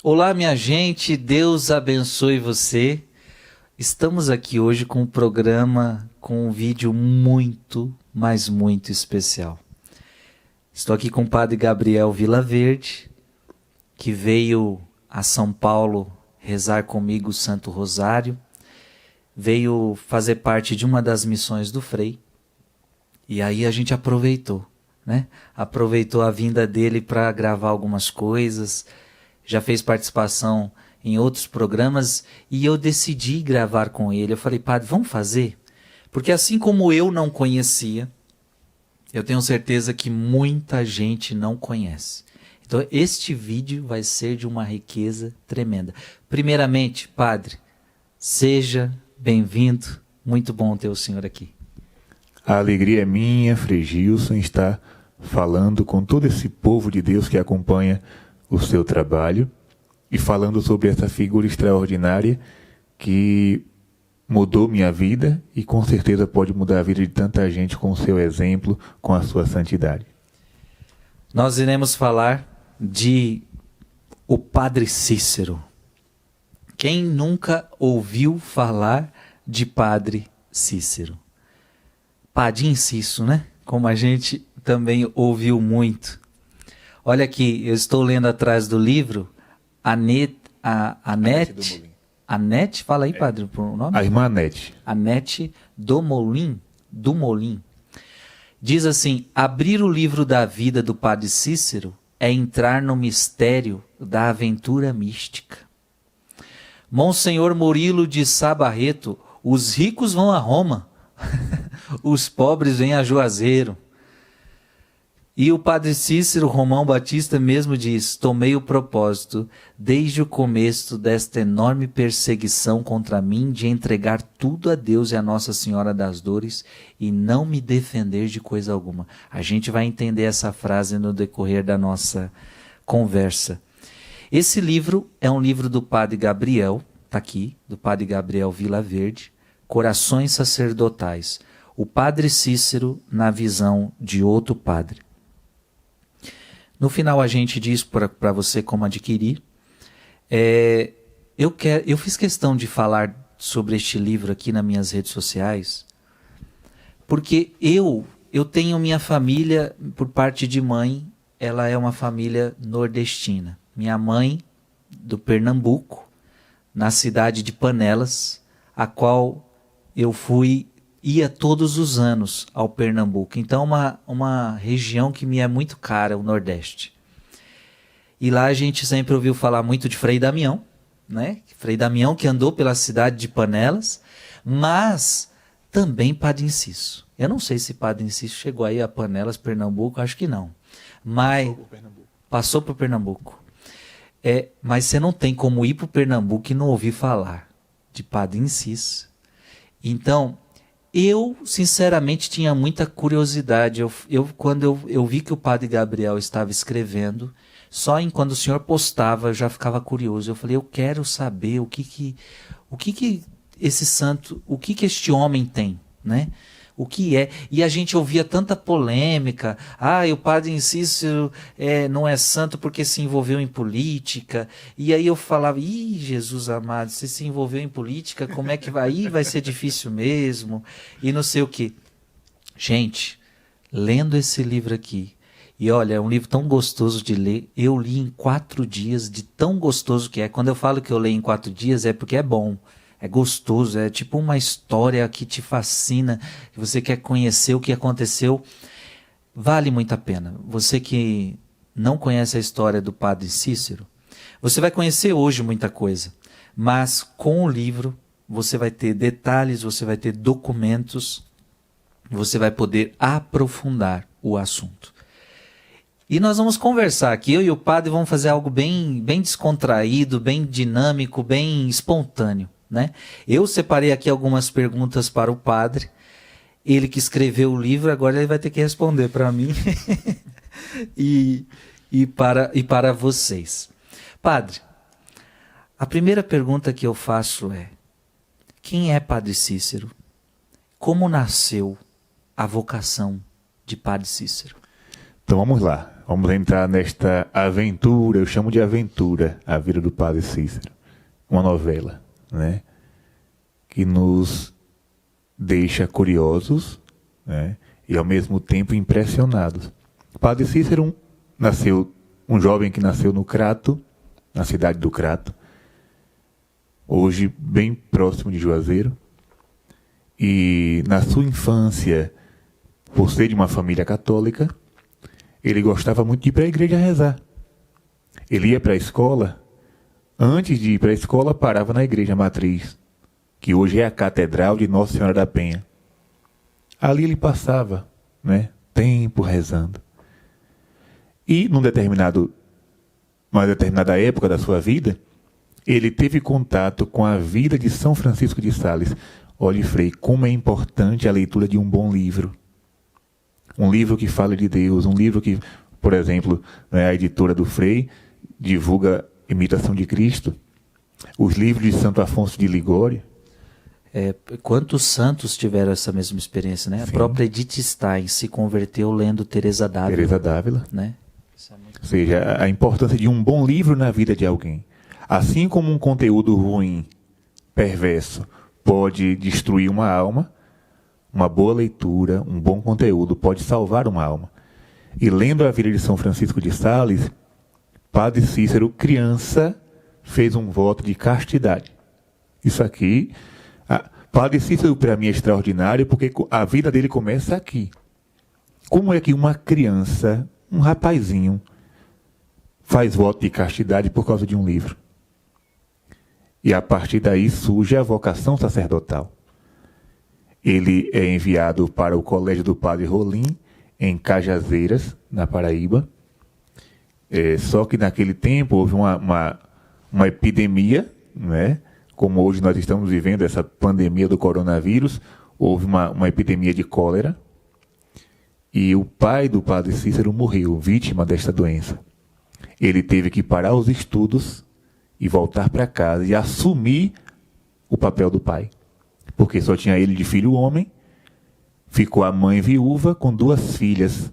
Olá, minha gente, Deus abençoe você. Estamos aqui hoje com um programa, com um vídeo muito, mas muito especial. Estou aqui com o Padre Gabriel Vilaverde, que veio a São Paulo rezar comigo o Santo Rosário, veio fazer parte de uma das missões do Frei, e aí a gente aproveitou, né? Aproveitou a vinda dele para gravar algumas coisas, já fez participação em outros programas e eu decidi gravar com ele. Eu falei, padre, vamos fazer? Porque assim como eu não conhecia, eu tenho certeza que muita gente não conhece. Então este vídeo vai ser de uma riqueza tremenda. Primeiramente, padre, seja bem-vindo. Muito bom ter o senhor aqui. A alegria é minha, Frei Gilson, estar falando com todo esse povo de Deus que acompanha o seu trabalho e falando sobre essa figura extraordinária que mudou minha vida e com certeza pode mudar a vida de tanta gente com o seu exemplo, com a sua santidade. Nós iremos falar de o Padre Cícero. Quem nunca ouviu falar de Padre Cícero? Padim Cício, né? Como a gente também ouviu muito. Olha aqui, eu estou lendo atrás do livro, Anete, fala aí, padre, o nome? A irmã Anete. Anete do Molin. Diz assim, abrir o livro da vida do Padre Cícero é entrar no mistério da aventura mística. Monsenhor Murilo de Sá Barreto, os ricos vão a Roma, os pobres vêm a Juazeiro. E o Padre Cícero Romão Batista mesmo diz, tomei o propósito, desde o começo desta enorme perseguição contra mim, de entregar tudo a Deus e a Nossa Senhora das Dores e não me defender de coisa alguma. A gente vai entender essa frase no decorrer da nossa conversa. Esse livro é um livro do Padre Gabriel, está aqui, do Padre Gabriel Vilaverde, Corações Sacerdotais. O Padre Cícero na visão de outro padre. No final a gente diz para você como adquirir. Eu fiz questão de falar sobre este livro aqui nas minhas redes sociais, porque eu tenho minha família, por parte de mãe, ela é uma família nordestina. Minha mãe, do Pernambuco, na cidade de Panelas, a qual eu ia todos os anos ao Pernambuco. Então, uma região que me é muito cara, o Nordeste. E lá a gente sempre ouviu falar muito de Frei Damião, né? Frei Damião que andou pela cidade de Panelas, mas também Padre Inciso. Eu não sei se Padre Inciso chegou aí a Panelas, Pernambuco, acho que não. Mas passou por Pernambuco. Mas você não tem como ir para o Pernambuco e não ouvir falar de Padre Inciso. Então, eu, sinceramente, tinha muita curiosidade. Quando eu vi que o Padre Gabriel estava escrevendo, quando o senhor postava, eu já ficava curioso. Eu falei, eu quero saber o que esse santo, o que este homem tem, né? O que é? E a gente ouvia tanta polêmica. O Padre Cícero não é santo porque se envolveu em política. E aí eu falava, Jesus amado, você se envolveu em política, como é que vai? Vai ser difícil mesmo. E não sei o quê. Gente, lendo esse livro aqui, e olha, é um livro tão gostoso de ler, eu li em 4 dias, de tão gostoso que é. Quando eu falo que eu leio em 4 dias, é porque é bom. É gostoso, é tipo uma história que te fascina, que você quer conhecer o que aconteceu. Vale muito a pena. Você que não conhece a história do Padre Cícero, você vai conhecer hoje muita coisa, mas com o livro você vai ter detalhes, você vai ter documentos, você vai poder aprofundar o assunto. E nós vamos conversar aqui, eu e o padre vamos fazer algo bem descontraído, bem dinâmico, bem espontâneo. Né? Eu separei aqui algumas perguntas para o padre, ele que escreveu o livro, agora ele vai ter que responder para mim e para vocês. Padre, a primeira pergunta que eu faço é, quem é Padre Cícero? Como nasceu a vocação de Padre Cícero? Então vamos lá. Vamos entrar nesta aventura, eu chamo de aventura, a vida do Padre Cícero. Uma novela, né? Que nos deixa curiosos, né? E ao mesmo tempo impressionados. O Padre Cícero nasceu, um jovem que nasceu no Crato, na cidade do Crato, hoje bem próximo de Juazeiro. E na sua infância, por ser de uma família católica, ele gostava muito de ir para a igreja rezar. Ele ia para a escola, antes de ir para a escola, parava na igreja matriz, que hoje é a Catedral de Nossa Senhora da Penha. Ali ele passava, né, tempo rezando. E numa determinada época da sua vida, ele teve contato com a vida de São Francisco de Sales. Olhe, Frei, como é importante a leitura de um bom livro. Um livro que fala de Deus, um livro que, por exemplo, né, a editora do Frei divulga Imitação de Cristo. Os livros de Santo Afonso de Ligório. Quantos santos tiveram essa mesma experiência, né? Sim. A própria Edith Stein se converteu lendo Teresa d'Ávila. Teresa d'Ávila. Né? Ou seja, a importância de um bom livro na vida de alguém. Assim como um conteúdo ruim, perverso, pode destruir uma alma, uma boa leitura, um bom conteúdo pode salvar uma alma. E lendo a vida de São Francisco de Sales, Padre Cícero, criança, fez um voto de castidade. Isso aqui, Padre Cícero para mim é extraordinário porque a vida dele começa aqui. Como é que uma criança, um rapazinho, faz voto de castidade por causa de um livro? E a partir daí surge a vocação sacerdotal. Ele é enviado para o Colégio do Padre Rolim, em Cajazeiras, na Paraíba. Só que naquele tempo houve uma epidemia, né? Como hoje nós estamos vivendo essa pandemia do coronavírus, houve uma epidemia de cólera. E o pai do Padre Cícero morreu, vítima desta doença. Ele teve que parar os estudos e voltar para casa e assumir o papel do pai. Porque só tinha ele de filho homem, ficou a mãe viúva com 2 filhas.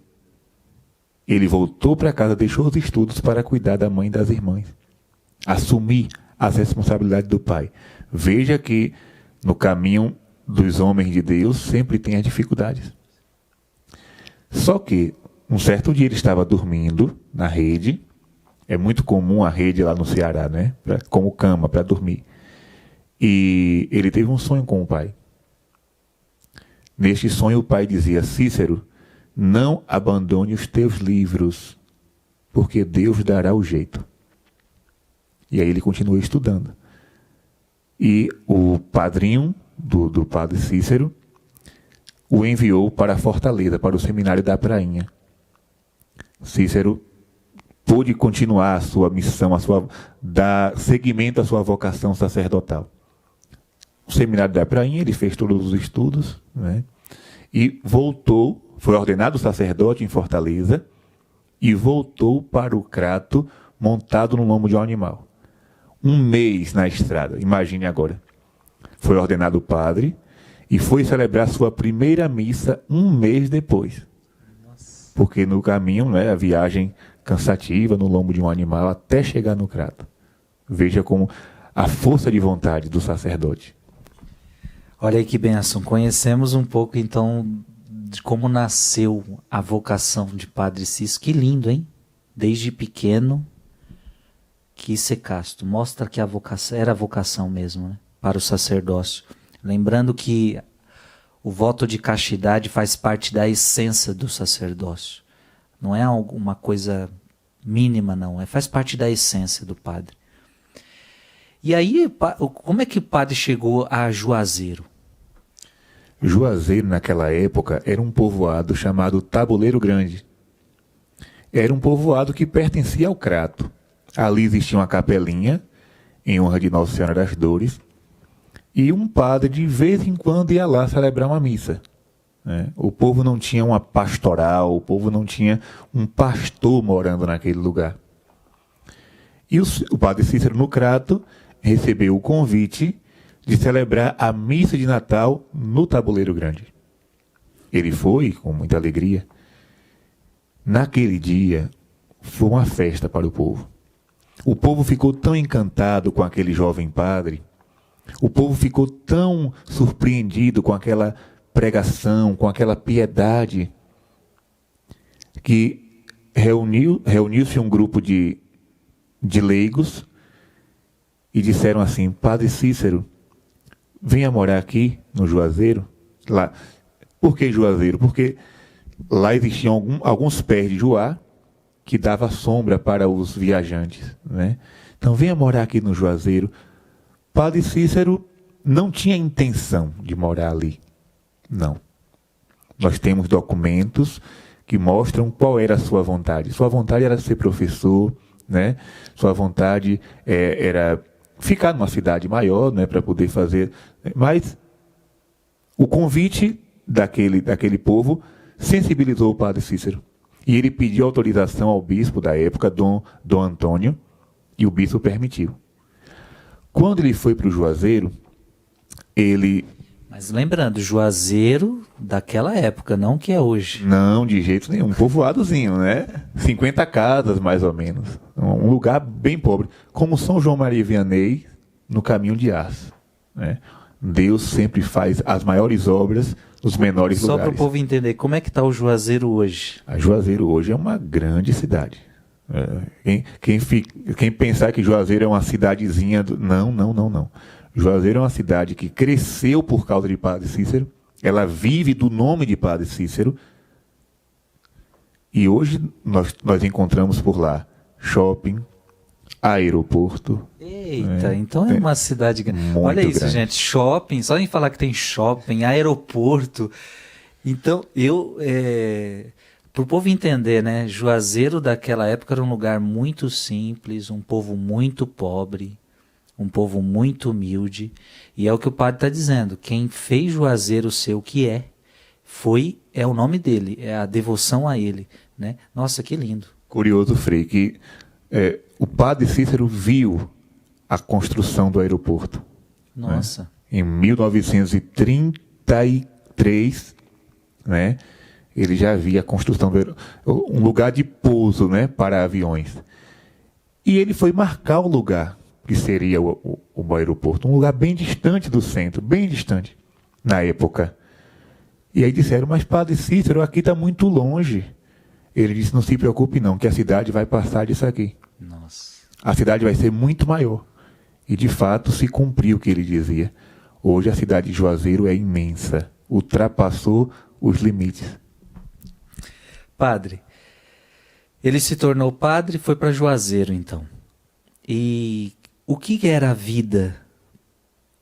Ele voltou para casa, deixou os estudos para cuidar da mãe e das irmãs. Assumir as responsabilidades do pai. Veja que no caminho dos homens de Deus sempre tem as dificuldades. Só que um certo dia ele estava dormindo na rede. É muito comum a rede lá no Ceará, né? Como cama, para dormir. E ele teve um sonho com o pai. Neste sonho o pai dizia: Cícero, não abandone os teus livros, porque Deus dará o jeito. E aí ele continuou estudando. E o padrinho do Padre Cícero o enviou para Fortaleza, para o seminário da Prainha. Cícero pôde continuar a sua missão, dar seguimento à sua vocação sacerdotal. O seminário da Prainha, ele fez todos os estudos, né? E voltou, foi ordenado sacerdote em Fortaleza, e voltou para o Crato montado no lombo de um animal. 1 mês na estrada, imagine agora. Foi ordenado padre e foi celebrar sua primeira missa 1 mês depois. Nossa. Porque no caminho, né, a viagem cansativa no lombo de um animal até chegar no Crato. Veja como a força de vontade do sacerdote. Olha aí que bênção. Conhecemos um pouco então de como nasceu a vocação de Padre Cícero. Que lindo, hein? Desde pequeno quis ser casto. Mostra que a vocação era a vocação mesmo, né? Para o sacerdócio. Lembrando que o voto de castidade faz parte da essência do sacerdócio. Não é alguma coisa mínima, não. Faz parte da essência do padre. E aí, como é que o padre chegou a Juazeiro? Juazeiro, naquela época, era um povoado chamado Tabuleiro Grande. Era um povoado que pertencia ao Crato. Ali existia uma capelinha, em honra de Nossa Senhora das Dores, e um padre, de vez em quando, ia lá celebrar uma missa. O povo não tinha uma pastoral, o povo não tinha um pastor morando naquele lugar. E o Padre Cícero, no Crato, recebeu o convite de celebrar a missa de Natal no Tabuleiro Grande. Ele foi com muita alegria. Naquele dia, foi uma festa para o povo. O povo ficou tão encantado com aquele jovem padre, o povo ficou tão surpreendido com aquela pregação, com aquela piedade, que reuniu-se um grupo de leigos e disseram assim: Padre Cícero, venha morar aqui no Juazeiro. Lá. Por que Juazeiro? Porque lá existiam alguns pés de Juá que dava sombra para os viajantes, né? Então venha morar aqui no Juazeiro. Padre Cícero não tinha intenção de morar ali. Não. Nós temos documentos que mostram qual era a sua vontade. Sua vontade era ser professor, né? Sua vontade era ficar numa cidade maior, né, para poder fazer. Mas o convite daquele povo sensibilizou o Padre Cícero. E ele pediu autorização ao bispo da época, Dom Antônio, e o bispo permitiu. Quando ele foi para o Juazeiro, ele... Mas lembrando, Juazeiro daquela época, não que é hoje. Não, de jeito nenhum. Um povoadozinho, né? 50 casas, mais ou menos. Um lugar bem pobre. Como São João Maria Vianney, no caminho de Aço, né? Deus sempre faz as maiores obras nos menores lugares. Só para o povo entender, como é que está o Juazeiro hoje? A Juazeiro hoje é uma grande cidade. Quem pensar que Juazeiro é uma cidadezinha... Não. Juazeiro é uma cidade que cresceu por causa de Padre Cícero. Ela vive do nome de Padre Cícero. E hoje nós encontramos por lá shopping, aeroporto. Eita, então é uma cidade grande. Olha isso, grande. Gente, shopping, só em falar que tem shopping, aeroporto. Então, para o povo entender, né, Juazeiro daquela época era um lugar muito simples, um povo muito pobre, um povo muito humilde, e é o que o padre está dizendo, quem fez Juazeiro ser o que é o nome dele, é a devoção a ele, né? Nossa, que lindo. Curioso, Frei, que o Padre Cícero viu a construção do aeroporto. Nossa. Né? Em 1933, né, ele já via a construção do um lugar de pouso, né, para aviões. E ele foi marcar o lugar que seria o aeroporto, um lugar bem distante do centro, bem distante, na época. E aí disseram, mas Padre Cícero, aqui está muito longe. Ele disse, não se preocupe não, que a cidade vai passar disso aqui. Nossa. A cidade vai ser muito maior. E de fato se cumpriu o que ele dizia. Hoje a cidade de Juazeiro é imensa, ultrapassou os limites. Padre, ele se tornou padre e foi para Juazeiro então. E o que era a vida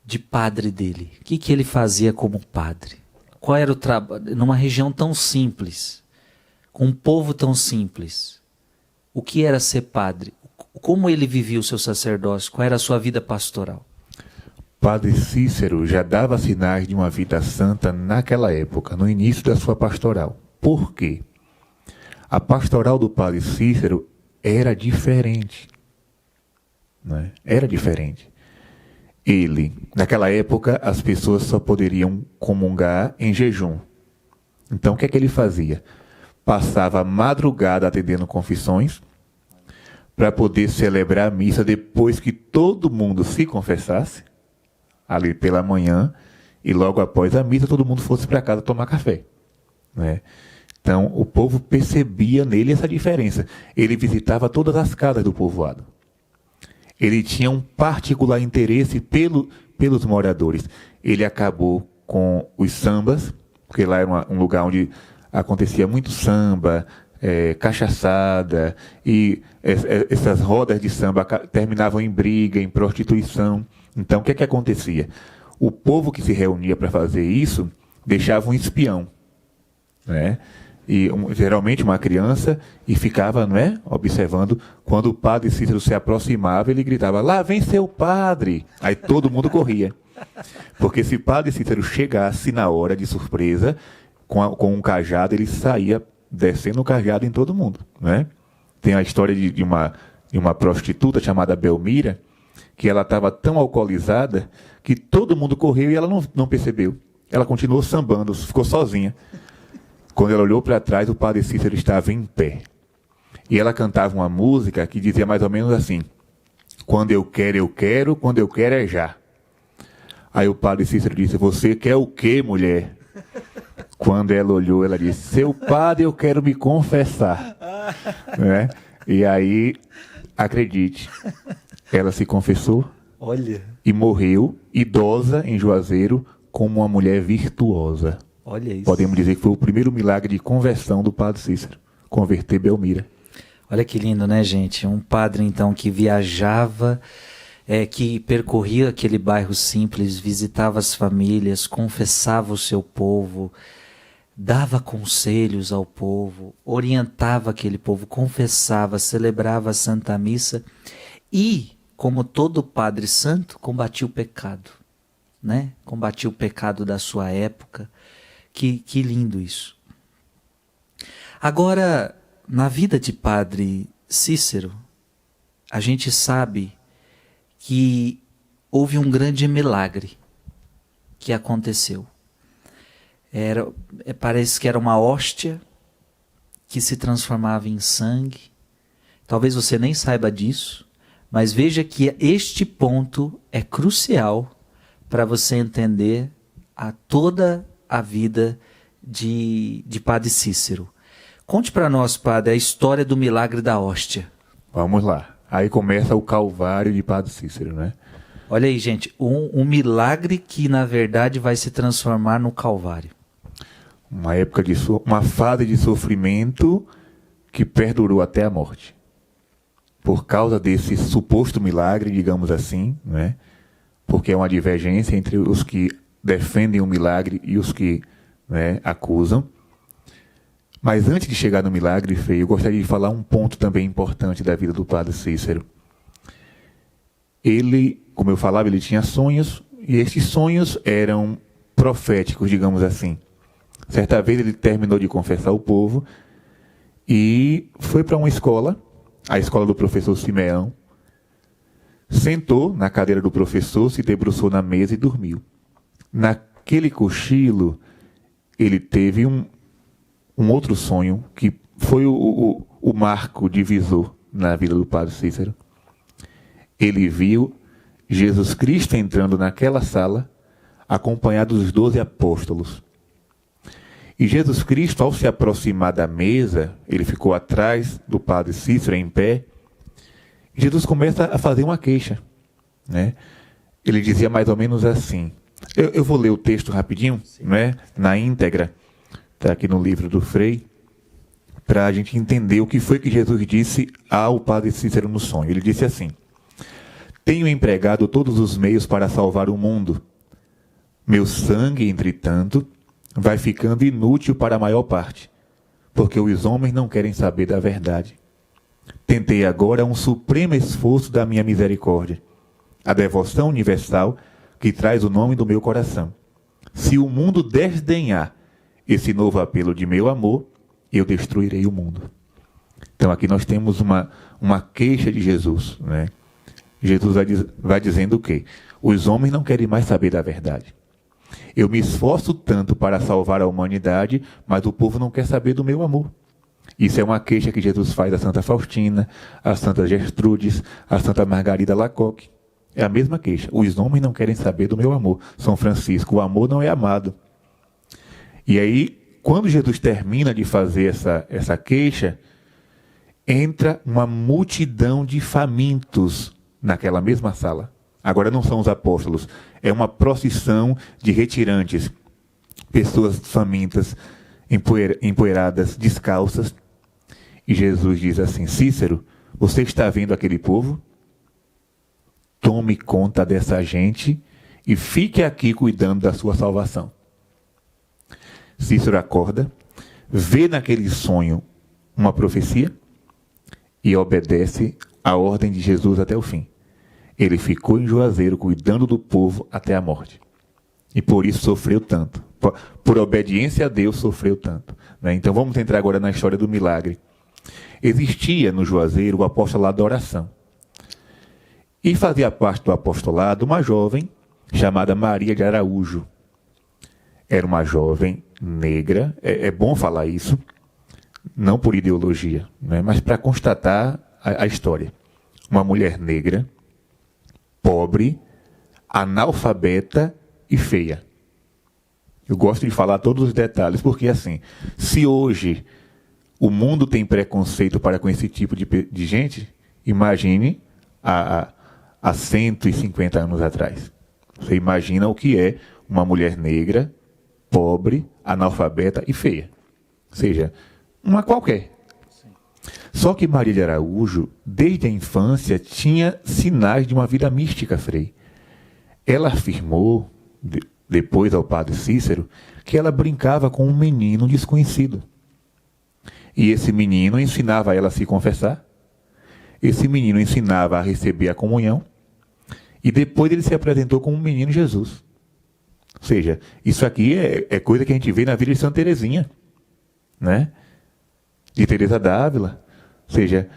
de padre dele? O que ele fazia como padre? Qual era o trabalho? Numa região tão simples, com um povo tão simples, o que era ser padre? Como ele vivia o seu sacerdócio? Qual era a sua vida pastoral? Padre Cícero já dava sinais de uma vida santa naquela época, no início da sua pastoral. Por quê? A pastoral do Padre Cícero era diferente. Né? Era diferente. Naquela época, as pessoas só poderiam comungar em jejum. Então, o que é que ele fazia? Passava a madrugada atendendo confissões, para poder celebrar a missa depois que todo mundo se confessasse, ali pela manhã, e logo após a missa todo mundo fosse para casa tomar café. Né? Então, o povo percebia nele essa diferença. Ele visitava todas as casas do povoado. Ele tinha um particular interesse pelos moradores. Ele acabou com os sambas, porque lá era um lugar onde acontecia muito samba, cachaçada, e essas rodas de samba terminavam em briga, em prostituição. Então, o que acontecia? O povo que se reunia para fazer isso deixava um espião, né? E geralmente uma criança, e ficava, não é, observando. Quando o Padre Cícero se aproximava, ele gritava, lá vem seu padre. Aí todo mundo corria. Porque se Padre Cícero chegasse na hora de surpresa, com um cajado, ele saía descendo o cajado em todo mundo. Né? Tem a história de uma prostituta chamada Belmira, que ela estava tão alcoolizada que todo mundo correu e ela não percebeu. Ela continuou sambando, ficou sozinha. Quando ela olhou para trás, o Padre Cícero estava em pé. E ela cantava uma música que dizia mais ou menos assim: quando eu quero, quando eu quero é já. Aí o padre Cícero disse: você quer o quê, mulher? Quando ela olhou, ela disse: seu padre, eu quero me confessar. Né? E aí, acredite, ela se confessou. Olha. E morreu, idosa, em Juazeiro, como uma mulher virtuosa. Olha isso. Podemos dizer que foi o primeiro milagre de conversão do padre Cícero, converter Belmira. Olha que lindo, né, gente? Um padre, então, que viajava, que percorria aquele bairro simples, visitava as famílias, confessava o seu povo, dava conselhos ao povo, orientava aquele povo, confessava, celebrava a Santa Missa e, como todo padre santo, combatia o pecado, né? Combatia o pecado da sua época. Que lindo isso. Agora, na vida de padre Cícero, a gente sabe que houve um grande milagre que aconteceu. Parece que era uma hóstia que se transformava em sangue. Talvez você nem saiba disso, mas veja que este ponto é crucial para você entender toda a vida de padre Cícero. Conte para nós, padre, a história do milagre da hóstia. Vamos lá. Aí começa o Calvário de padre Cícero, né? Olha aí, gente, um milagre que na verdade vai se transformar no Calvário. Uma fase de sofrimento que perdurou até a morte. Por causa desse suposto milagre, digamos assim, né? Porque é uma divergência entre os que defendem o milagre e os que, né, acusam. Mas antes de chegar no milagre, Frei, eu gostaria de falar um ponto também importante da vida do padre Cícero. Ele, como eu falava, ele tinha sonhos, e esses sonhos eram proféticos, digamos assim. Certa vez ele terminou de confessar o povo e foi para uma escola, a escola do professor Simeão, sentou na cadeira do professor, se debruçou na mesa e dormiu. Naquele cochilo, ele teve um outro sonho que foi o marco divisor na vida do padre Cícero. Ele viu Jesus Cristo entrando naquela sala, acompanhado dos 12 apóstolos. E Jesus Cristo, ao se aproximar da mesa, ele ficou atrás do padre Cícero, em pé. Jesus começa a fazer uma queixa, né? Ele dizia mais ou menos assim. Eu vou ler o texto rapidinho, né? Na íntegra. Está aqui no livro do Frei, para a gente entender o que foi que Jesus disse ao padre Cícero no sonho. Ele disse assim: tenho empregado todos os meios para salvar o mundo. Meu sangue, entretanto, vai ficando inútil para a maior parte, porque os homens não querem saber da verdade. Tentei agora um supremo esforço da minha misericórdia, a devoção universal que traz o nome do meu coração. Se o mundo desdenhar esse novo apelo de meu amor, eu destruirei o mundo. Então aqui nós temos uma queixa de Jesus, né? Jesus vai dizendo o quê? Os homens não querem mais saber da verdade. Eu me esforço tanto para salvar a humanidade, mas o povo não quer saber do meu amor. Isso é uma queixa que Jesus faz a Santa Faustina, a Santa Gertrudes, a Santa Margarida Lacoque. É a mesma queixa. Os homens não querem saber do meu amor. São Francisco, o amor não é amado. E aí, quando Jesus termina de fazer essa queixa, entra uma multidão de famintos naquela mesma sala. Agora não são os apóstolos, é uma procissão de retirantes, pessoas famintas, empoeiradas, descalças. E Jesus diz assim: Cícero, você está vendo aquele povo? Tome conta dessa gente e fique aqui cuidando da sua salvação. Cícero acorda, vê naquele sonho uma profecia e obedece a ordem de Jesus até o fim. Ele ficou em Juazeiro cuidando do povo até a morte. E por isso sofreu tanto. Por obediência a Deus sofreu tanto, né? Então vamos entrar agora na história do milagre. Existia no Juazeiro o apostolado da oração. E fazia parte do apostolado uma jovem chamada Maria de Araújo. Era uma jovem negra, é bom falar isso, não por ideologia, né, mas para constatar a história. Uma mulher negra, pobre, analfabeta e feia. Eu gosto de falar todos os detalhes, porque assim, se hoje o mundo tem preconceito para com esse tipo de gente, imagine há 150 anos atrás. Você imagina o que é uma mulher negra, pobre, analfabeta e feia. Ou seja, uma qualquer. Só que Maria de Araújo, desde a infância, tinha sinais de uma vida mística, Frei. Ela afirmou, depois ao padre Cícero, que ela brincava com um menino desconhecido. E esse menino ensinava ela a se confessar, esse menino ensinava a receber a comunhão, e depois ele se apresentou como um menino Jesus. Ou seja, isso aqui é coisa que a gente vê na vida de Santa Teresinha, né? De Teresa d'Ávila. Ou seja,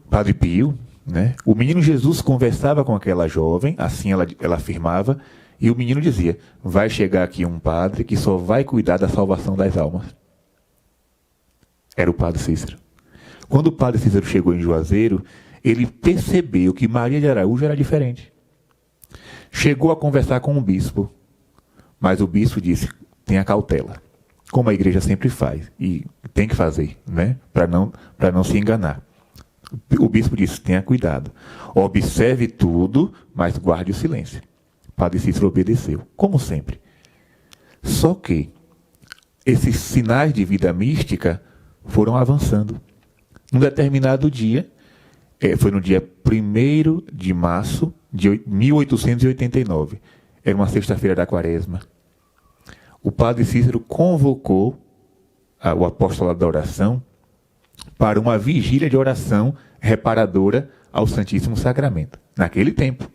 Padre Pio, né? O menino Jesus conversava com aquela jovem, assim ela afirmava, e o menino dizia: vai chegar aqui um padre que só vai cuidar da salvação das almas. Era o padre Cícero. Quando o padre Cícero chegou em Juazeiro, ele percebeu que Maria de Araújo era diferente. Chegou a conversar com o bispo, mas o bispo disse: tenha cautela, como a igreja sempre faz, e tem que fazer, né? Para não se enganar. O bispo disse: tenha cuidado, observe tudo, mas guarde o silêncio. O padre Cícero obedeceu, como sempre. Só que esses sinais de vida mística foram avançando. Num determinado dia, foi no dia 1º de março de 1889, era uma sexta-feira da quaresma, o padre Cícero convocou o apostolado da oração para uma vigília de oração reparadora ao Santíssimo Sacramento. Naquele tempo,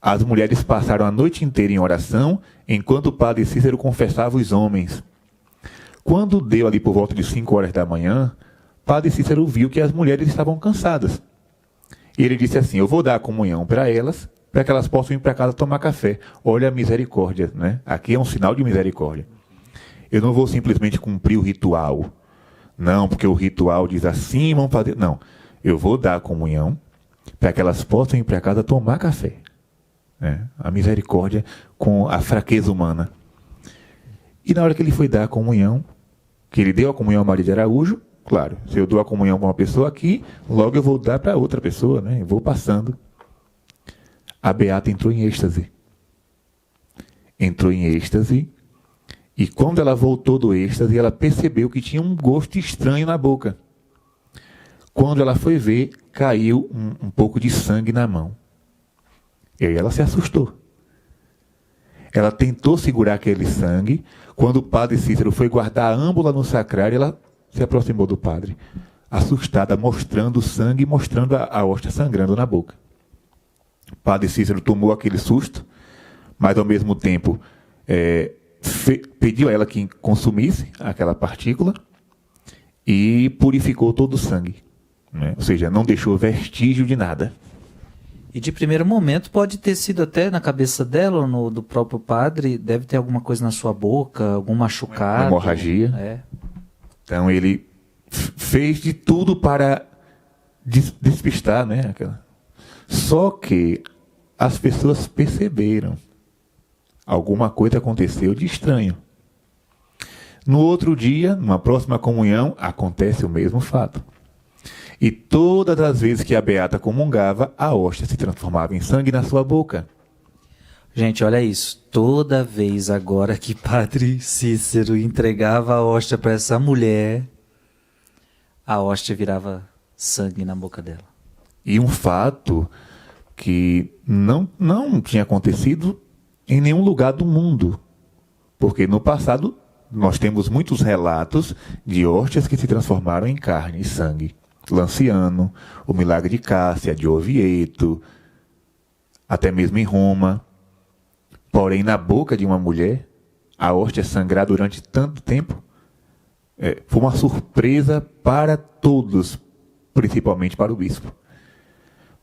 as mulheres passaram a noite inteira em oração, enquanto o padre Cícero confessava os homens. Quando deu ali por volta de 5 horas da manhã, padre Cícero viu que as mulheres estavam cansadas. E ele disse assim: eu vou dar a comunhão para que elas possam ir para casa tomar café. Olha a misericórdia, né? Aqui é um sinal de misericórdia. Eu não vou simplesmente cumprir o ritual. Não, porque o ritual diz assim, vamos fazer. Não, eu vou dar a comunhão para que elas possam ir para casa tomar café. A misericórdia com a fraqueza humana. E na hora que ele foi dar a comunhão, que ele deu a comunhão a Maria de Araújo, claro, se eu dou a comunhão para uma pessoa aqui, logo eu vou dar para outra pessoa, né? Eu vou passando. A beata entrou em êxtase. Entrou em êxtase, e quando ela voltou do êxtase, ela percebeu que tinha um gosto estranho na boca. Quando ela foi ver, caiu um pouco de sangue na mão. E aí ela se assustou. Ela tentou segurar aquele sangue. Quando o padre Cícero foi guardar a âmbula no sacrário, ela se aproximou do padre, assustada, mostrando o sangue e mostrando a hóstia sangrando na boca. O padre Cícero tomou aquele susto, mas ao mesmo tempo pediu a ela que consumisse aquela partícula e purificou todo o sangue, né? Ou seja, não deixou vestígio de nada. E de primeiro momento pode ter sido até na cabeça dela ou do próprio padre, deve ter alguma coisa na sua boca, algum machucado. Hemorragia. Então ele fez de tudo para despistar, né? Só que as pessoas perceberam. Alguma coisa aconteceu de estranho. No outro dia, numa próxima comunhão, acontece o mesmo fato. E todas as vezes que a beata comungava, a hóstia se transformava em sangue na sua boca. Gente, olha isso. Toda vez agora que padre Cícero entregava a hóstia para essa mulher, a hóstia virava sangue na boca dela. E um fato que não tinha acontecido em nenhum lugar do mundo. Porque no passado nós temos muitos relatos de hóstias que se transformaram em carne e sangue. Lanciano, o milagre de Cássia, de Oviedo, até mesmo em Roma. Porém, na boca de uma mulher, a hóstia sangrar durante tanto tempo foi uma surpresa para todos, principalmente para o bispo.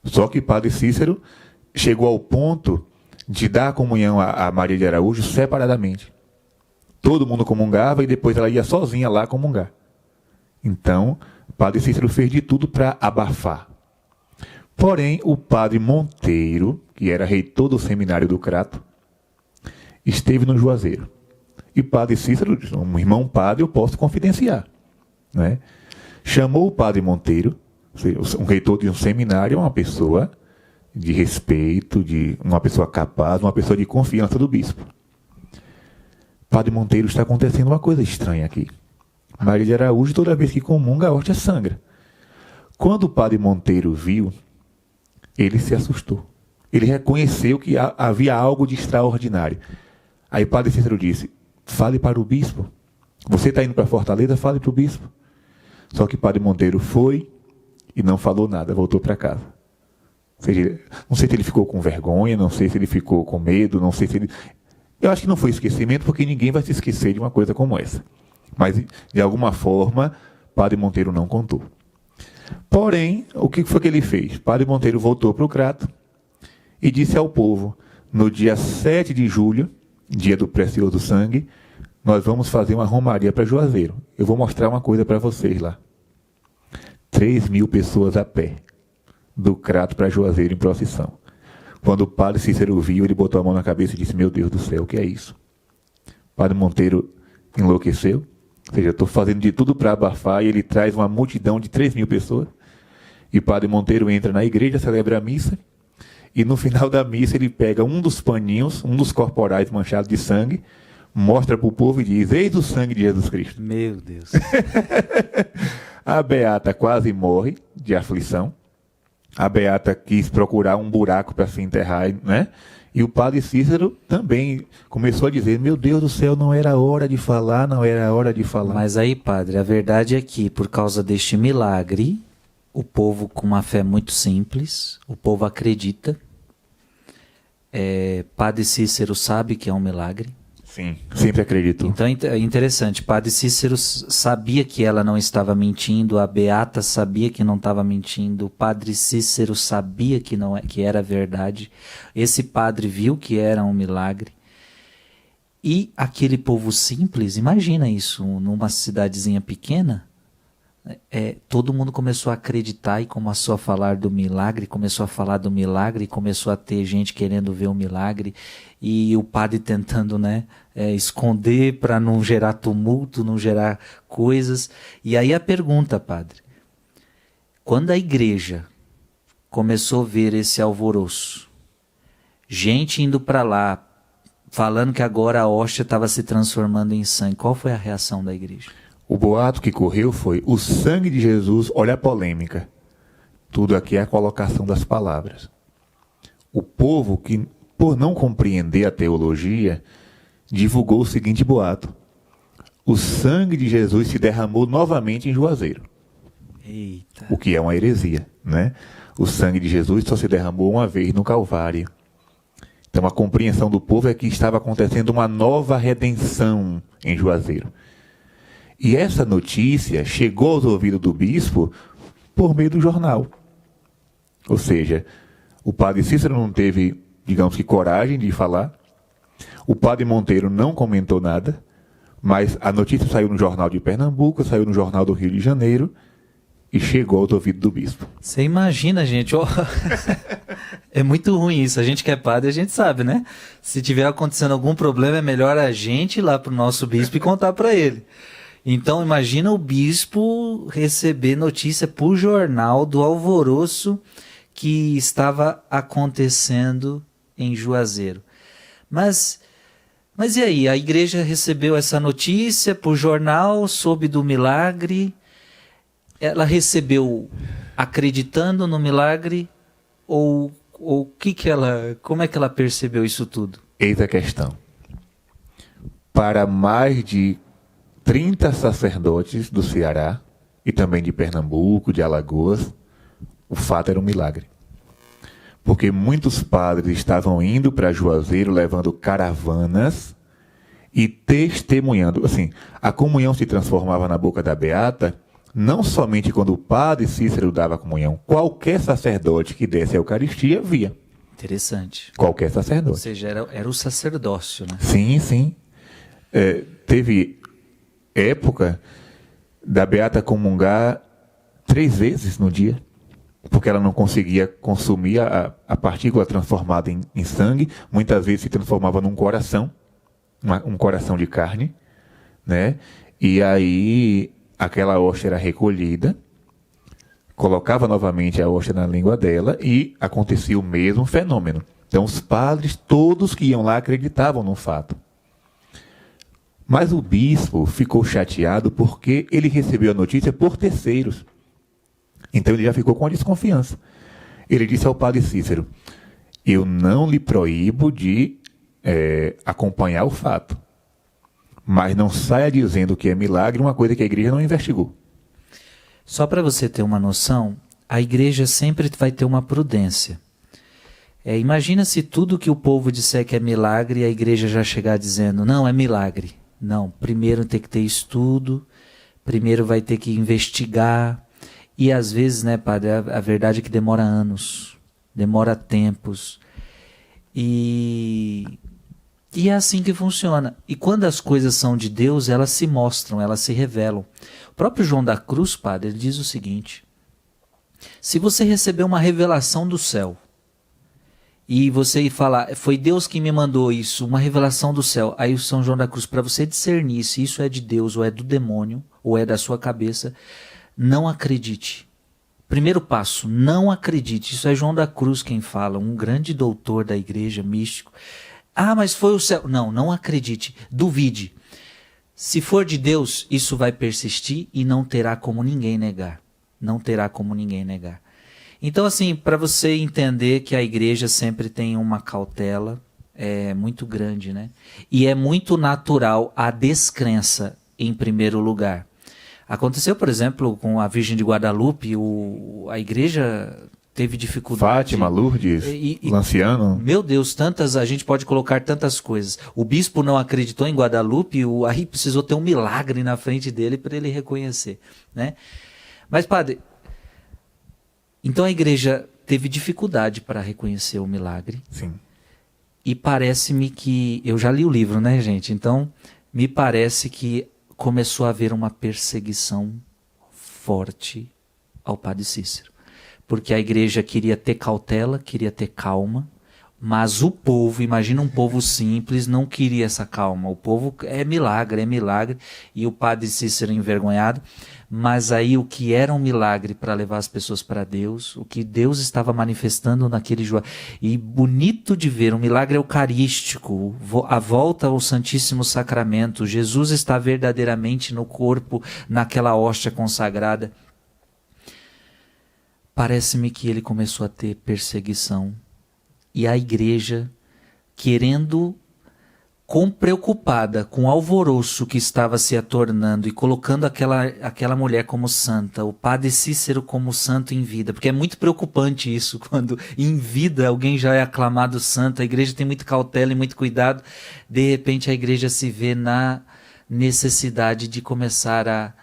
Só que padre Cícero chegou ao ponto de dar a comunhão a Maria de Araújo separadamente. todo mundo comungava e depois ela ia sozinha lá comungar. Então, o padre Cícero fez de tudo para abafar. Porém, o padre Monteiro, que era reitor do seminário do Crato, esteve no Juazeiro. E padre Cícero disse, um irmão padre eu posso confidenciar. Né? Chamou o padre Monteiro, um reitor de um seminário, uma pessoa de respeito, uma pessoa capaz, uma pessoa de confiança do bispo. Padre Monteiro, está acontecendo uma coisa estranha aqui. Maria de Araújo, toda vez que comunga, a hóstia sangra. Quando o padre Monteiro viu, ele se assustou. Ele reconheceu que havia algo de extraordinário. Aí padre Cícero disse, fale para o bispo. Você está indo para Fortaleza, fale para o bispo. Só que padre Monteiro foi e não falou nada, voltou para casa. Ou seja, não sei se ele ficou com vergonha, não sei se ele ficou com medo, não sei se ele... Eu acho que não foi esquecimento, porque ninguém vai se esquecer de uma coisa como essa. Mas, de alguma forma, padre Monteiro não contou. Porém, o que foi que ele fez? Padre Monteiro voltou para o Crato e disse ao povo, no dia 7 de julho, dia do precioso sangue, nós vamos fazer uma romaria para Juazeiro. Eu vou mostrar uma coisa para vocês lá. 3.000 pessoas a pé, do Crato para Juazeiro em procissão. Quando o padre Cícero viu, ele botou a mão na cabeça e disse, meu Deus do céu, o que é isso? Padre Monteiro enlouqueceu. Ou seja, estou fazendo de tudo para abafar e ele traz uma multidão de 3.000 pessoas. E padre Monteiro entra na igreja, celebra a missa. E no final da missa ele pega um dos paninhos, um dos corporais manchados de sangue, mostra para o povo e diz, eis o sangue de Jesus Cristo. Meu Deus. A beata quase morre de aflição. A beata quis procurar um buraco para se enterrar, né? E o padre Cícero também começou a dizer, meu Deus do céu, não era hora de falar, não era hora de falar. Mas aí, padre, a verdade é que, por causa deste milagre, o povo com uma fé muito simples, o povo acredita. Padre Cícero sabe que é um milagre. Sim, sempre acreditou. Então é interessante, padre Cícero sabia que ela não estava mentindo, a beata sabia que não estava mentindo, o padre Cícero sabia que era verdade, esse padre viu que era um milagre. E aquele povo simples, imagina isso, numa cidadezinha pequena, todo mundo começou a acreditar e começou a falar do milagre, começou a ter gente querendo ver o milagre, e o padre tentando, esconder para não gerar tumulto, não gerar coisas. E aí a pergunta, padre, quando a igreja começou a ver esse alvoroço, gente indo para lá, falando que agora a hóstia estava se transformando em sangue, qual foi a reação da igreja? O boato que correu foi, o sangue de Jesus, olha a polêmica. Tudo aqui é a colocação das palavras. O povo que, por não compreender a teologia, divulgou o seguinte boato. O sangue de Jesus se derramou novamente em Juazeiro. Eita. O que é uma heresia, né? O sangue de Jesus só se derramou uma vez no Calvário. Então a compreensão do povo é que estava acontecendo uma nova redenção em Juazeiro. E essa notícia chegou aos ouvidos do bispo por meio do jornal. Ou seja, o padre Cícero não teve, digamos que, coragem de falar. O padre Monteiro não comentou nada, mas a notícia saiu no jornal de Pernambuco, saiu no jornal do Rio de Janeiro e chegou aos ouvidos do bispo. Você imagina, gente, é muito ruim isso. A gente que é padre, a gente sabe, né? Se tiver acontecendo algum problema, é melhor a gente ir lá para o nosso bispo e contar para ele. Então, imagina o bispo receber notícia por jornal do alvoroço que estava acontecendo em Juazeiro. Mas e aí? A igreja recebeu essa notícia por jornal, soube do milagre. Ela recebeu acreditando no milagre? Ou como é que ela percebeu isso tudo? Eis a questão. Para mais de 30 sacerdotes do Ceará e também de Pernambuco, de Alagoas, o fato era um milagre. Porque muitos padres estavam indo para Juazeiro levando caravanas e testemunhando. Assim, a comunhão se transformava na boca da beata não somente quando o padre Cícero dava a comunhão. Qualquer sacerdote que desse a Eucaristia via. Interessante. Qualquer sacerdote. Ou seja, era o sacerdócio, né? Sim, sim. teve época da Beata comungar 3 vezes no dia, porque ela não conseguia consumir a partícula transformada em sangue. Muitas vezes se transformava num coração, um coração de carne, né? E aí aquela hóstia era recolhida, colocava novamente a hóstia na língua dela e acontecia o mesmo fenômeno. Então os padres, todos que iam lá, acreditavam no fato. Mas o bispo ficou chateado porque ele recebeu a notícia por terceiros. Então ele já ficou com a desconfiança. Ele disse ao padre Cícero: eu não lhe proíbo de acompanhar o fato, mas não saia dizendo que é milagre uma coisa que a igreja não investigou. Só para você ter uma noção, a igreja sempre vai ter uma prudência. Imagina se tudo que o povo disser que é milagre, a igreja já chegar dizendo, não, é milagre. Não, primeiro tem que ter estudo, primeiro vai ter que investigar. E às vezes, né, padre, a verdade é que demora anos, demora tempos. E é assim que funciona. E quando as coisas são de Deus, elas se mostram, elas se revelam. O próprio João da Cruz, padre, ele diz o seguinte: se você receber uma revelação do céu, e você falar, foi Deus que me mandou isso, uma revelação do céu, aí o São João da Cruz, para você discernir se isso é de Deus ou é do demônio, ou é da sua cabeça, não acredite. Primeiro passo, não acredite. Isso é João da Cruz quem fala, um grande doutor da igreja, místico. Ah, mas foi o céu. Não, não acredite, duvide. Se for de Deus, isso vai persistir e não terá como ninguém negar. Não terá como ninguém negar. Então, assim, para você entender que a igreja sempre tem uma cautela muito grande, né? E é muito natural a descrença em primeiro lugar. Aconteceu, por exemplo, com a Virgem de Guadalupe, a igreja teve dificuldade. Fátima, Lourdes, Lanciano. Meu Deus, a gente pode colocar tantas coisas. O bispo não acreditou em Guadalupe, aí precisou ter um milagre na frente dele para ele reconhecer, né? Mas, padre, então a igreja teve dificuldade para reconhecer o milagre. Sim. E parece-me que, eu já li o livro, né, gente? Então, me parece que começou a haver uma perseguição forte ao padre Cícero. Porque a igreja queria ter cautela, queria ter calma, mas o povo, imagina um povo simples, não queria essa calma. O povo é milagre, e o padre Cícero envergonhado. Mas aí o que era um milagre para levar as pessoas para Deus, o que Deus estava manifestando naquele joelho. E bonito de ver, um milagre eucarístico, a volta ao Santíssimo Sacramento. Jesus está verdadeiramente no corpo, naquela hóstia consagrada. Parece-me que ele começou a ter perseguição. E a igreja, preocupada com o alvoroço que estava se atornando e colocando aquela mulher como santa, o padre Cícero como santo em vida, porque é muito preocupante isso, quando em vida alguém já é aclamado santo, a igreja tem muita cautela e muito cuidado, de repente a igreja se vê na necessidade de começar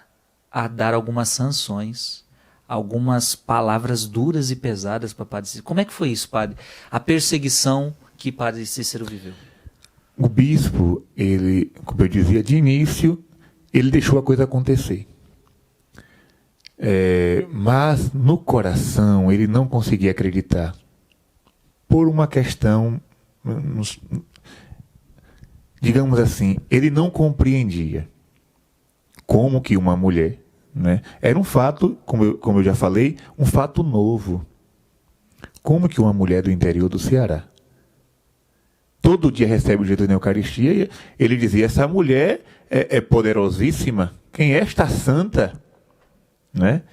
a dar algumas sanções, algumas palavras duras e pesadas para o padre Cícero. Como é que foi isso, padre? A perseguição que o padre Cícero viveu. O bispo, ele, como eu dizia de início, ele deixou a coisa acontecer. Mas no coração ele não conseguia acreditar. Por uma questão, digamos assim, ele não compreendia como que uma mulher, né, era um fato, como eu já falei, um fato novo. Como que uma mulher do interior do Ceará todo dia recebe o Jesus na Eucaristia, e ele dizia, essa mulher é poderosíssima, quem é esta santa? Né?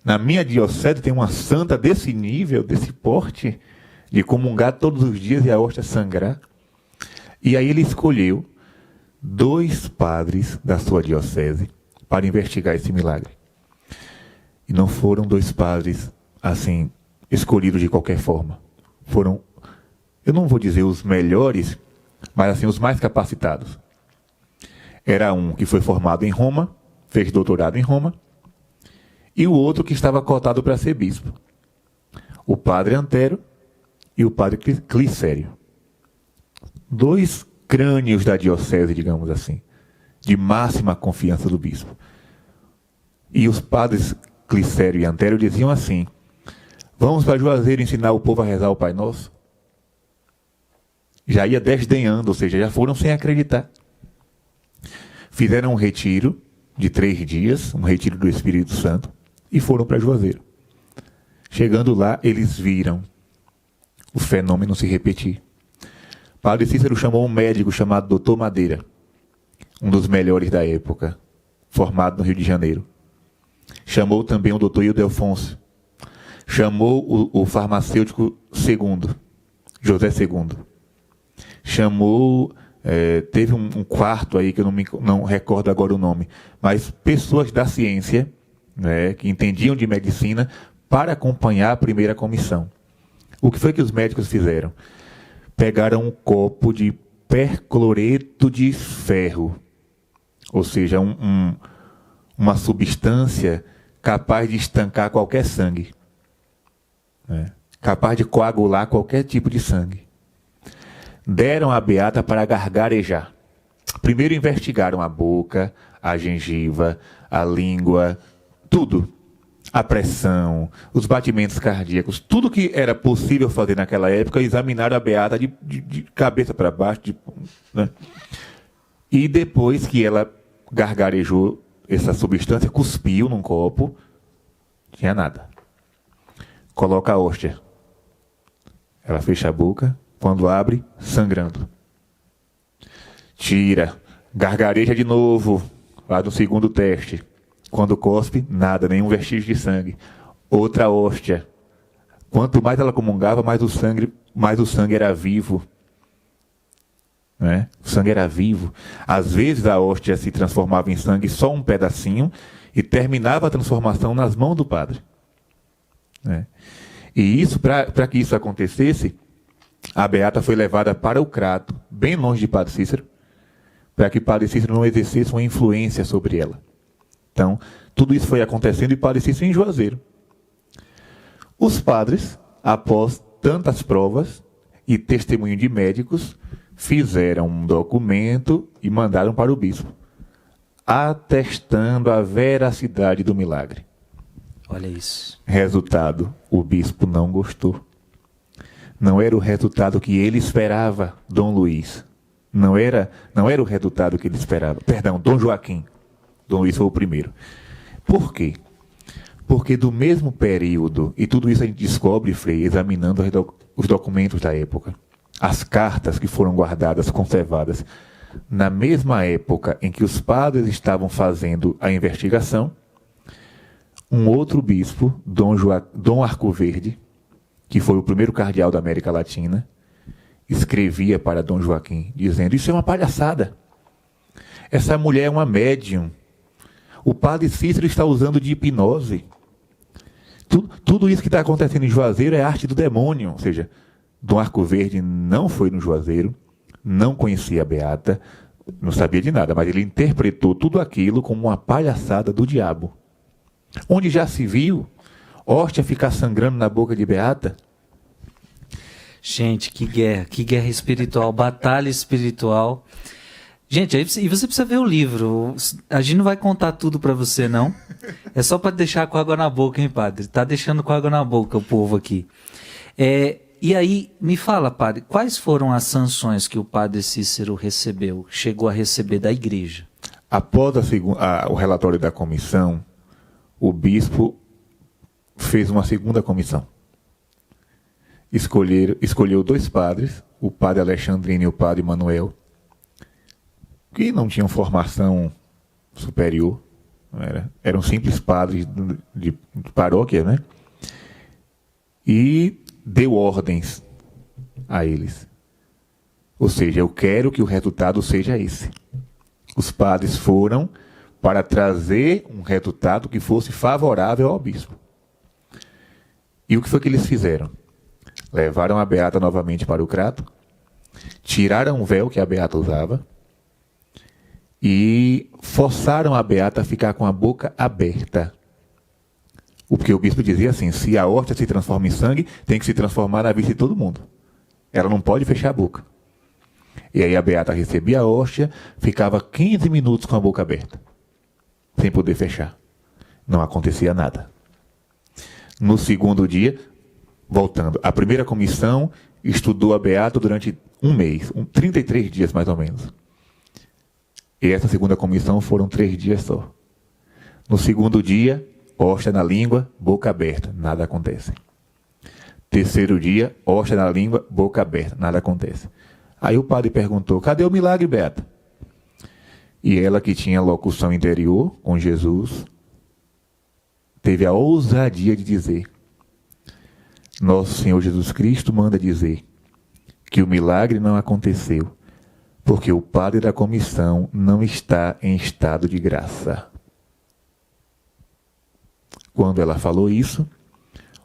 Na minha diocese tem uma santa desse nível, desse porte, de comungar todos os dias e a hóstia sangrar. E aí ele escolheu 2 padres da sua diocese para investigar esse milagre. E não foram 2 padres, assim, escolhidos de qualquer forma. Foram, eu não vou dizer os melhores, mas assim, os mais capacitados. Era um que foi formado em Roma, fez doutorado em Roma, e o outro que estava cotado para ser bispo. O padre Antero e o padre Clicério. 2 crânios da diocese, digamos assim. de máxima confiança do bispo. E os padres Glicério e Antério diziam assim: vamos para Juazeiro ensinar o povo a rezar o Pai Nosso? Já ia desdenhando, ou seja, já foram sem acreditar. Fizeram um retiro de 3 dias, um retiro do Espírito Santo, e foram para Juazeiro. Chegando lá, eles viram o fenômeno se repetir. Padre Cícero chamou um médico chamado Dr. Madeira, um dos melhores da época, formado no Rio de Janeiro. Chamou também o Dr. Ildefonso. Chamou o farmacêutico II, José II. Chamou, teve um quarto aí que eu não recordo agora o nome, mas pessoas da ciência, né, que entendiam de medicina, para acompanhar a primeira comissão. O que foi que os médicos fizeram? Pegaram um copo de percloreto de ferro, ou seja, uma substância capaz de estancar qualquer sangue, né? Capaz de coagular qualquer tipo de sangue. Deram a beata para gargarejar. Primeiro investigaram a boca, a gengiva, a língua, tudo. A pressão, os batimentos cardíacos, tudo que era possível fazer naquela época, examinaram a beata de cabeça para baixo. Né? E depois que ela gargarejou essa substância, cuspiu num copo, tinha nada. Coloca a hóstia. Ela fecha a boca, quando abre, sangrando. Tira, gargareja de novo, lá no segundo teste. Quando cospe, nada, nenhum vestígio de sangue. Outra hóstia. Quanto mais ela comungava, mais o sangue era vivo. Né? O sangue era vivo. Às vezes a hóstia se transformava em sangue só um pedacinho e terminava a transformação nas mãos do padre. Né? E isso, para que isso acontecesse, a beata foi levada para o Crato, bem longe de Padre Cícero, para que Padre Cícero não exercesse uma influência sobre ela. Então, tudo isso foi acontecendo e Padre Cícero em Juazeiro. Os padres, após tantas provas e testemunho de médicos, fizeram um documento e mandaram para o bispo, atestando a veracidade do milagre. Olha isso. Resultado, o bispo não gostou. Não era o resultado que ele esperava, Dom Luís. Não era o resultado que ele esperava. Perdão, Dom Joaquim. Dom Luís foi o primeiro. Por quê? Porque do mesmo período, e tudo isso a gente descobre, Frei, examinando os documentos da época, as cartas que foram guardadas, conservadas, na mesma época em que os padres estavam fazendo a investigação, um outro bispo, Dom Arcoverde, que foi o primeiro cardeal da América Latina, escrevia para Dom Joaquim, dizendo: isso é uma palhaçada. Essa mulher é uma médium. O padre Cícero está usando de hipnose. Tudo isso que está acontecendo em Juazeiro é arte do demônio. Ou seja, Dom Arcoverde não foi no Juazeiro, não conhecia a beata, não sabia de nada, mas ele interpretou tudo aquilo como uma palhaçada do diabo. Onde já se viu hóstia ficar sangrando na boca de beata? Gente, que guerra espiritual, batalha espiritual. Gente, e você precisa ver o livro. A gente não vai contar tudo para você, não. É só para deixar com água na boca, hein, padre? Tá deixando com água na boca o povo aqui. E aí, me fala, padre, quais foram as sanções que o padre Cícero recebeu, chegou a receber da igreja? Após o relatório da comissão, o bispo fez uma segunda comissão. Escolheu 2 padres, o padre Alexandrino e o padre Manuel, que não tinham formação superior, eram simples padres de paróquia, né? E deu ordens a eles. Ou seja, eu quero que o resultado seja esse. Os padres foram para trazer um resultado que fosse favorável ao bispo. E o que foi que eles fizeram? Levaram a beata novamente para o Crato, tiraram o véu que a beata usava e forçaram a beata a ficar com a boca aberta. Porque o bispo dizia assim: se a hóstia se transforma em sangue, tem que se transformar na vista de todo mundo. Ela não pode fechar a boca. E aí a beata recebia a hóstia, ficava 15 minutos com a boca aberta, sem poder fechar. Não acontecia nada. No segundo dia, voltando, a primeira comissão estudou a beata durante um mês, 33 dias mais ou menos. E essa segunda comissão foram 3 dias só. No segundo dia, hóstia na língua, boca aberta, nada acontece. Terceiro dia, hóstia na língua, boca aberta, nada acontece. Aí o padre perguntou, cadê o milagre, beata? E ela, que tinha locução interior com Jesus, teve a ousadia de dizer, nosso Senhor Jesus Cristo manda dizer que o milagre não aconteceu, porque o padre da comissão não está em estado de graça. Quando ela falou isso,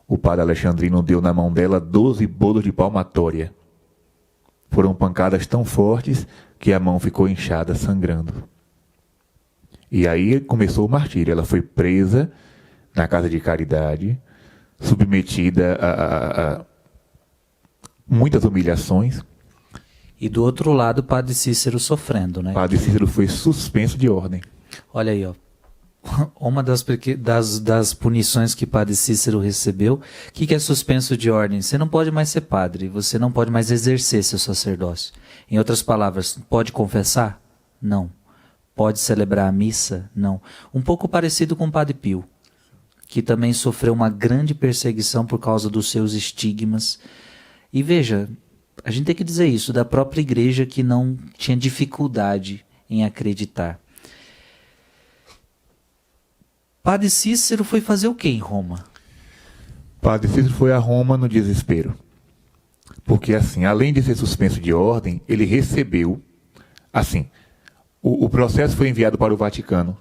o padre Alexandrino deu na mão dela 12 bolos de palmatória. Foram pancadas tão fortes que a mão ficou inchada, sangrando. E aí começou o martírio. Ela foi presa na casa de caridade, submetida a muitas humilhações. E do outro lado, o padre Cícero sofrendo, né? O padre Cícero foi suspenso de ordem. Olha aí, ó. Uma das punições que padre Cícero recebeu, o que é suspenso de ordem? Você não pode mais ser padre, você não pode mais exercer seu sacerdócio. Em outras palavras, pode confessar? Não. Pode celebrar a missa? Não. Um pouco parecido com o padre Pio, que também sofreu uma grande perseguição por causa dos seus estigmas. E veja, a gente tem que dizer isso, da própria igreja que não tinha dificuldade em acreditar. Padre Cícero foi fazer o que em Roma? Padre Cícero foi a Roma no desespero. Porque, assim, além de ser suspenso de ordem, ele recebeu, assim, o processo foi enviado para o Vaticano.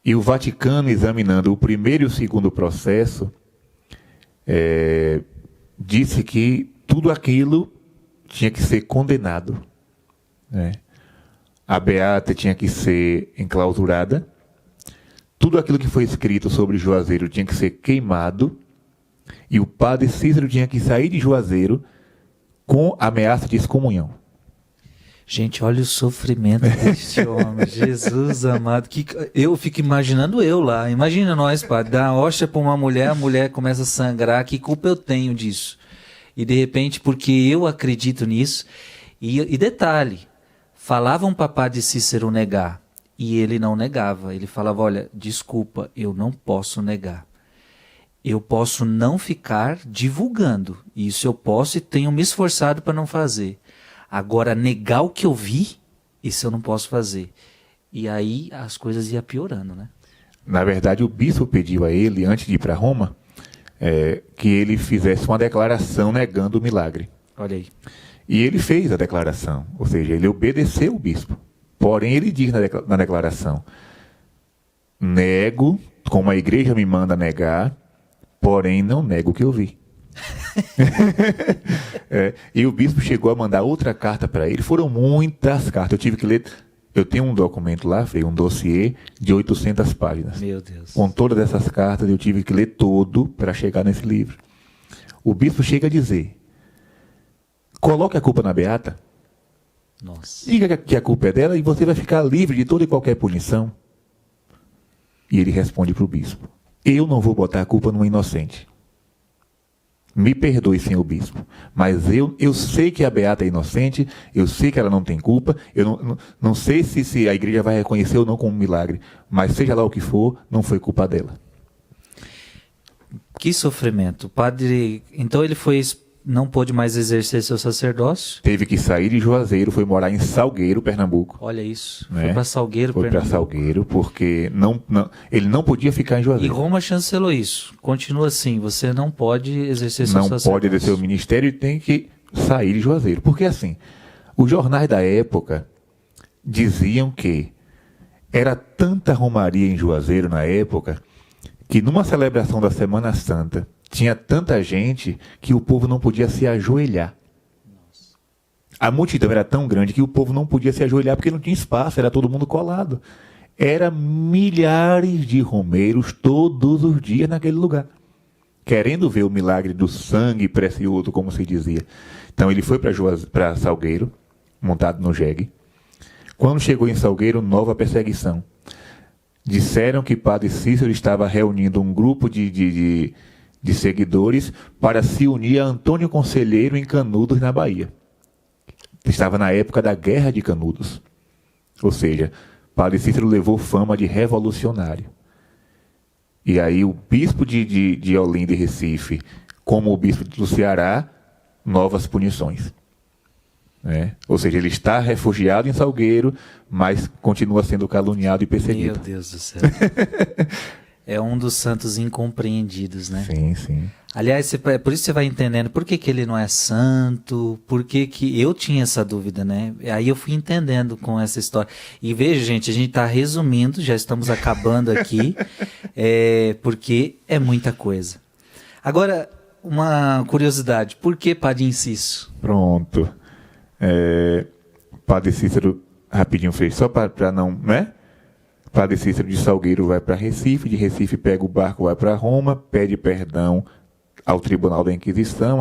E o Vaticano, examinando o primeiro e o segundo processo, disse que tudo aquilo tinha que ser condenado, né? A beata tinha que ser enclausurada, tudo aquilo que foi escrito sobre Juazeiro tinha que ser queimado, e o padre Cícero tinha que sair de Juazeiro com ameaça de excomunhão. Gente, olha o sofrimento deste homem, Jesus amado. Eu fico imaginando eu lá. Imagina nós, padre, dar uma hóstia para uma mulher, a mulher começa a sangrar. Que culpa eu tenho disso? E de repente, porque eu acredito nisso. E detalhe, falavam para padre Cícero negar. E ele não negava. Ele falava, olha, desculpa, eu não posso negar. Eu posso não ficar divulgando. Isso eu posso e tenho me esforçado para não fazer. Agora, negar o que eu vi, isso eu não posso fazer. E aí as coisas iam piorando, né? Na verdade, o bispo pediu a ele, antes de ir para Roma, que ele fizesse uma declaração negando o milagre. Olha aí. E ele fez a declaração, ou seja, ele obedeceu o bispo. Porém, ele diz na declaração, nego, como a igreja me manda negar, porém não nego o que eu vi. E o bispo chegou a mandar outra carta para ele. Foram muitas cartas. Eu tive que ler. Eu tenho um documento lá, um dossiê de 800 páginas. Meu Deus. Com todas essas cartas, eu tive que ler todo para chegar nesse livro. O bispo chega a dizer: coloque a culpa na beata. Nossa. Diga que a culpa é dela e você vai ficar livre de toda e qualquer punição. E ele responde para o bispo: eu não vou botar a culpa numa inocente. Me perdoe, senhor bispo, mas eu sei que a beata é inocente, eu sei que ela não tem culpa, eu não sei se a igreja vai reconhecer ou não como um milagre, mas seja lá o que for, não foi culpa dela. Que sofrimento. O padre, então ele não pôde mais exercer seu sacerdócio? Teve que sair de Juazeiro, foi morar em Salgueiro, Pernambuco. Olha isso, né? Foi para Salgueiro, Pernambuco. Foi para Salgueiro, porque ele não podia ficar em Juazeiro. E Roma chancelou isso. Continua assim, você não pode exercer seu sacerdócio. Não pode exercer o ministério e tem que sair de Juazeiro. Porque assim, os jornais da época diziam que era tanta romaria em Juazeiro na época, que numa celebração da Semana Santa, tinha tanta gente que o povo não podia se ajoelhar. Nossa. A multidão era tão grande que o povo não podia se ajoelhar porque não tinha espaço, era todo mundo colado. Era milhares de romeiros todos os dias naquele lugar, querendo ver o milagre do sangue precioso, como se dizia. Então ele foi para Salgueiro, montado no jegue. Quando chegou em Salgueiro, nova perseguição. Disseram que Padre Cícero estava reunindo um grupo de seguidores para se unir a Antônio Conselheiro em Canudos, na Bahia. Estava na época da Guerra de Canudos. Ou seja, Padre Cícero levou fama de revolucionário. E aí o bispo de Olinda e Recife, como o bispo do Ceará, novas punições. Né? Ou seja, ele está refugiado em Salgueiro, mas continua sendo caluniado e perseguido. Meu Deus do céu. É um dos santos incompreendidos, né? Sim, sim. Aliás, por isso você vai entendendo por que ele não é santo, por que eu tinha essa dúvida, né? Aí eu fui entendendo com essa história. E veja, gente, a gente está resumindo, já estamos acabando aqui, porque é muita coisa. Agora, uma curiosidade, por que Padre Inciso? Pronto. Padre Cícero, rapidinho fez, só para não, né? Padre Cícero de Salgueiro vai para Recife, de Recife pega o barco, vai para Roma, pede perdão ao Tribunal da Inquisição,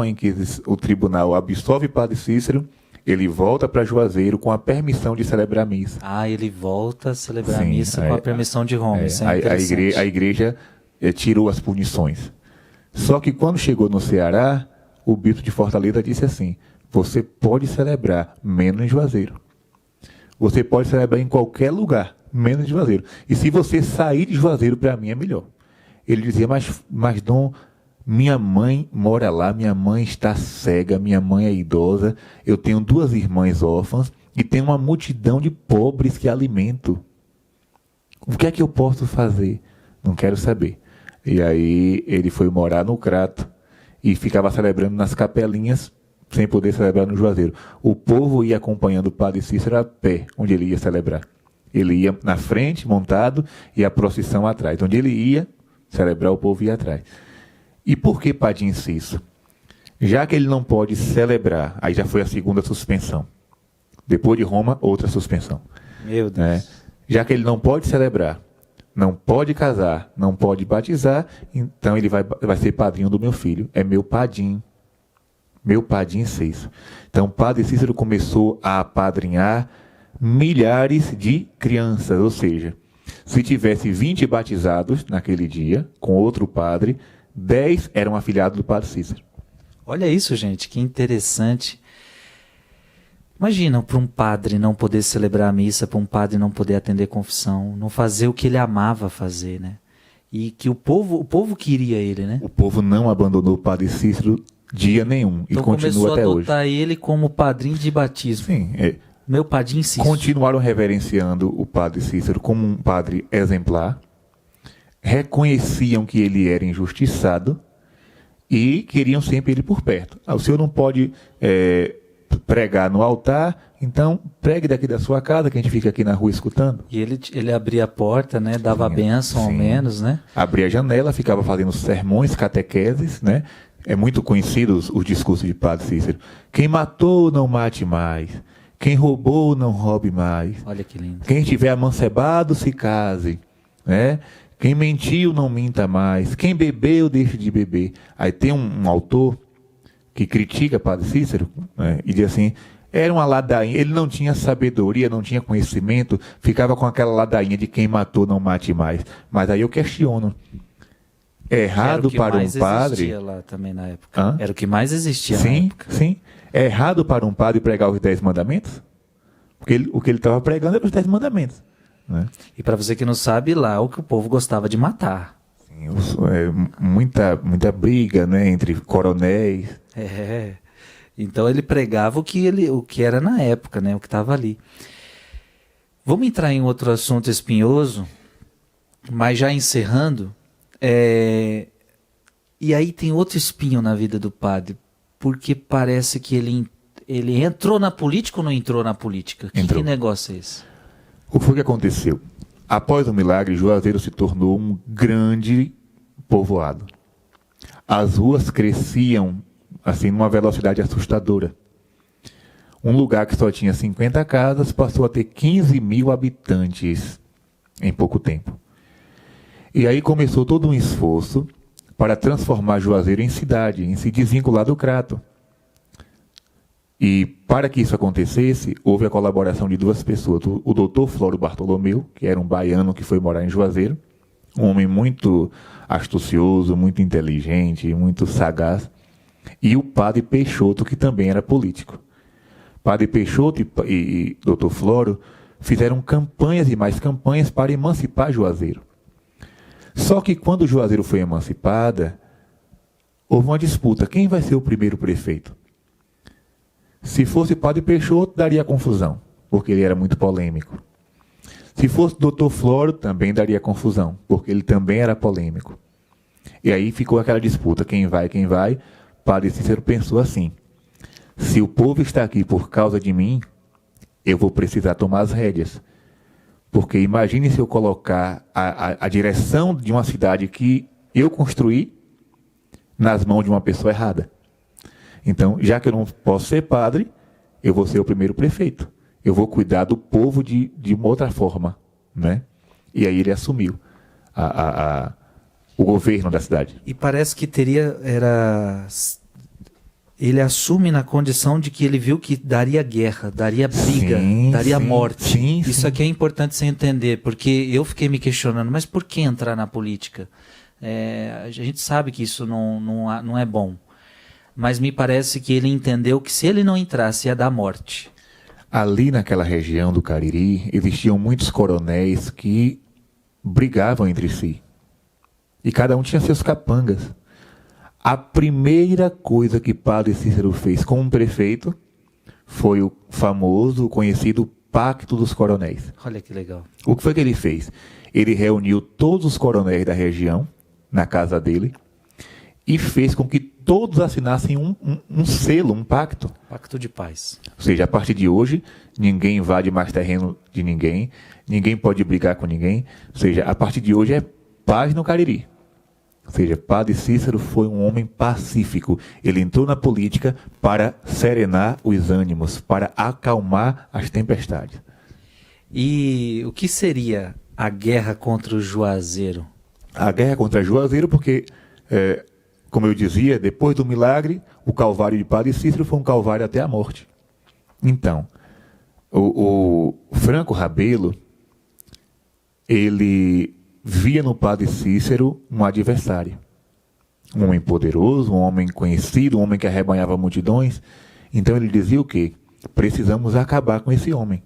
o Tribunal absolve Padre Cícero, ele volta para Juazeiro com a permissão de celebrar a missa. Ah, ele volta a celebrar a missa com a permissão de Roma, isso é a igreja tirou as punições. Só que quando chegou no Ceará, o bispo de Fortaleza disse assim: você pode celebrar, menos em Juazeiro. Você pode celebrar em qualquer lugar, menos em Juazeiro. E se você sair de Juazeiro, para mim é melhor. Ele dizia, mas Dom, minha mãe mora lá, minha mãe está cega, minha mãe é idosa, eu tenho 2 irmãs órfãs e tenho uma multidão de pobres que alimento. O que é que eu posso fazer? Não quero saber. E aí ele foi morar no Crato e ficava celebrando nas capelinhas, sem poder celebrar no Juazeiro. O povo ia acompanhando o Padre Cícero a pé, onde ele ia celebrar. Ele ia na frente, montado, e a procissão atrás. Onde ele ia celebrar, o povo ia atrás. E por que Padre Inciso? Já que ele não pode celebrar, aí já foi a segunda suspensão. Depois de Roma, outra suspensão. Meu Deus. Já que ele não pode celebrar, não pode casar, não pode batizar, então ele vai ser padrinho do meu filho. É meu padim. Meu padim Cícero. Então, Padre Cícero começou a apadrinhar milhares de crianças, ou seja, se tivesse 20 batizados naquele dia, com outro padre, 10 eram afilhados do Padre Cícero. Olha isso, gente, que interessante. Imagina para um padre não poder celebrar a missa, para um padre não poder atender confissão, não fazer o que ele amava fazer, né? E que o povo queria ele, né? O povo não abandonou o Padre Cícero dia nenhum, então e continua até hoje. Começou a adotar ele como padrinho de batismo. Sim, meu padrinho Cícero. Continuaram reverenciando o Padre Cícero como um padre exemplar, reconheciam que ele era injustiçado e queriam sempre ele por perto. O senhor não pode pregar no altar, então pregue daqui da sua casa, que a gente fica aqui na rua escutando. E ele abria a porta, né? Dava a bênção ao menos, né? Abria a janela, ficava fazendo sermões, catequeses, né? É muito conhecido os discursos de Padre Cícero. Quem matou, não mate mais. Quem roubou, não roube mais. Olha que lindo. Quem estiver amancebado, se case. Né? Quem mentiu, não minta mais. Quem bebeu, deixe de beber. Aí tem um autor que critica Padre Cícero, né? E diz assim, era uma ladainha, ele não tinha sabedoria, não tinha conhecimento, ficava com aquela ladainha de quem matou, não mate mais. Mas aí eu questiono. É errado para um padre... Era o que mais existia lá também na época. Era o que mais existia na época. Sim. É errado para um padre pregar os 10 mandamentos? Porque o que ele estava pregando era os 10 mandamentos. Né? E para você que não sabe, lá o que o povo gostava de matar. Sim, muita briga, né, entre coronéis. Então ele pregava o que era na época, né, o que estava ali. Vamos entrar em outro assunto espinhoso, mas já encerrando... E aí tem outro espinho na vida do padre, porque parece que ele entrou na política ou não entrou na política? Que negócio é esse? O que foi que aconteceu? Após o milagre, Juazeiro se tornou um grande povoado. As ruas cresciam assim numa velocidade assustadora. Um lugar que só tinha 50 casas passou a ter 15 mil habitantes em pouco tempo. E aí começou todo um esforço para transformar Juazeiro em cidade, em se desvincular do Crato. E para que isso acontecesse, houve a colaboração de duas pessoas. O doutor Floro Bartolomeu, que era um baiano que foi morar em Juazeiro, um homem muito astucioso, muito inteligente, muito sagaz, e o padre Peixoto, que também era político. Padre Peixoto e doutor Floro fizeram campanhas e mais campanhas para emancipar Juazeiro. Só que quando Juazeiro foi emancipada, houve uma disputa. Quem vai ser o primeiro prefeito? Se fosse Padre Peixoto, daria confusão, porque ele era muito polêmico. Se fosse Dr. Floro, também daria confusão, porque ele também era polêmico. E aí ficou aquela disputa, quem vai, quem vai. Padre Cícero pensou assim: se o povo está aqui por causa de mim, eu vou precisar tomar as rédeas. Porque imagine se eu colocar a direção de uma cidade que eu construí nas mãos de uma pessoa errada. Então, já que eu não posso ser padre, eu vou ser o primeiro prefeito. Eu vou cuidar do povo de uma outra forma, né? E aí ele assumiu o governo da cidade. E parece que ele assume na condição de que ele viu que daria guerra, daria briga, daria morte. Sim, Isso aqui é importante você entender, porque eu fiquei me questionando, mas por que entrar na política? A gente sabe que isso não é bom. Mas me parece que ele entendeu que se ele não entrasse ia dar morte. Ali naquela região do Cariri, existiam muitos coronéis que brigavam entre si. E cada um tinha seus capangas. A primeira coisa que Padre Cícero fez como prefeito foi o famoso, conhecido Pacto dos Coronéis. Olha que legal. O que foi que ele fez? Ele reuniu todos os coronéis da região na casa dele e fez com que todos assinassem um selo, um pacto. Pacto de paz. Ou seja, a partir de hoje, ninguém invade mais terreno de ninguém, ninguém pode brigar com ninguém. Ou seja, a partir de hoje é paz no Cariri. Ou seja, Padre Cícero foi um homem pacífico. Ele entrou na política para serenar os ânimos, para acalmar as tempestades. E o que seria a guerra contra o Juazeiro? A guerra contra Juazeiro, porque, como eu dizia, depois do milagre, o calvário de Padre Cícero foi um calvário até a morte. Então, o Franco Rabelo, ele via no Padre Cícero um adversário. Um homem poderoso, um homem conhecido, um homem que arrebanhava multidões. Então ele dizia o quê? Precisamos acabar com esse homem.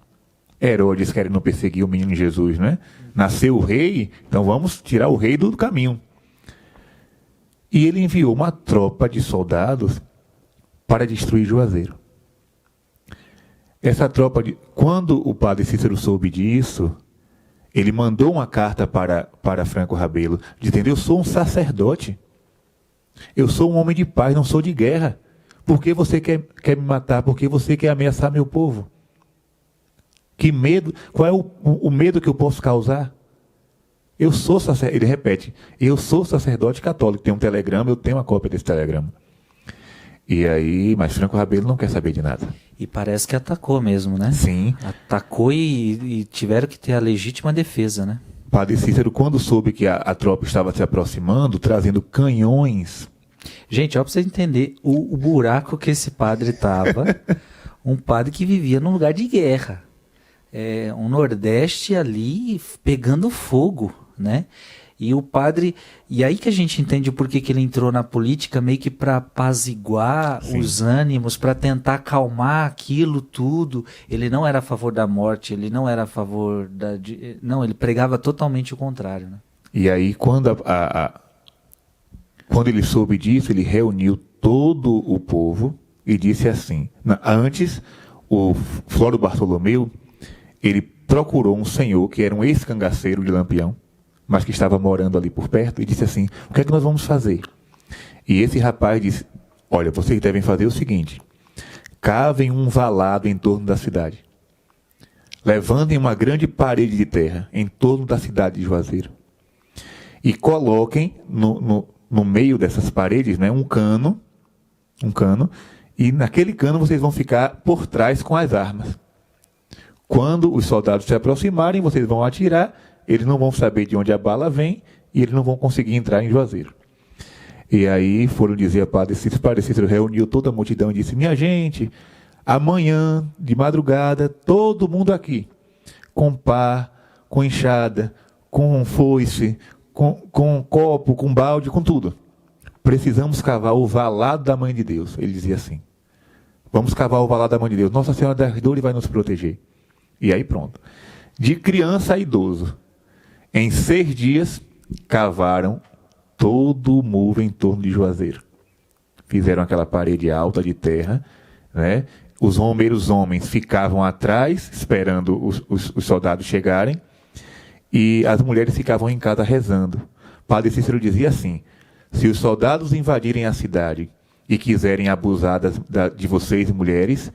Herodes querendo perseguir o menino Jesus, né? Nasceu o rei, então vamos tirar o rei do caminho. E ele enviou uma tropa de soldados para destruir Juazeiro. Essa tropa, quando o Padre Cícero soube disso, ele mandou uma carta para Franco Rabelo, dizendo: eu sou um sacerdote, eu sou um homem de paz, não sou de guerra. Por que você quer me matar? Por que você quer ameaçar meu povo? Que medo? Qual é o medo que eu posso causar? Eu sou sacerdote, ele repete, eu sou sacerdote católico. Tem um telegrama, eu tenho uma cópia desse telegrama. E aí, mas Franco Rabelo não quer saber de nada. E parece que atacou mesmo, né? Sim. Atacou e tiveram que ter a legítima defesa, né? Padre Cícero, quando soube que a tropa estava se aproximando, trazendo canhões. Gente, ó, pra você entender o buraco que esse padre estava. Um padre que vivia num lugar de guerra. Um Nordeste ali pegando fogo, né? E o padre... E aí que a gente entende o porquê que ele entrou na política, meio que para apaziguar os ânimos, para tentar acalmar aquilo tudo. Ele não era a favor da morte, ele não era a favor da... Não, ele pregava totalmente o contrário, né? E aí, quando ele soube disso, ele reuniu todo o povo e disse assim... Antes, o Floro Bartolomeu, ele procurou um senhor que era um ex-cangaceiro de Lampião, mas que estava morando ali por perto, e disse assim: o que é que nós vamos fazer? E esse rapaz disse: olha, vocês devem fazer o seguinte: cavem um valado em torno da cidade, levantem uma grande parede de terra em torno da cidade de Juazeiro, e coloquem no meio dessas paredes, né, um cano, e naquele cano vocês vão ficar por trás com as armas. Quando os soldados se aproximarem, vocês vão atirar, eles não vão saber de onde a bala vem e eles não vão conseguir entrar em Juazeiro. E aí foram dizer a Padre Cícero reuniu toda a multidão e disse: minha gente, Amanhã, de madrugada, todo mundo aqui, com pá, com enxada, com foice, com copo, com balde, com tudo. Precisamos cavar o valado da Mãe de Deus. Ele dizia assim. Vamos cavar o valado da Mãe de Deus. Nossa Senhora das Dores vai nos proteger. E aí pronto. De criança a idoso, em 6 dias, cavaram todo o muro em torno de Juazeiro. Fizeram aquela parede alta de terra, né? Os romeiros homens ficavam atrás, esperando os soldados chegarem, e as mulheres ficavam em casa rezando. Padre Cícero dizia assim: se os soldados invadirem a cidade e quiserem abusar de vocês, mulheres,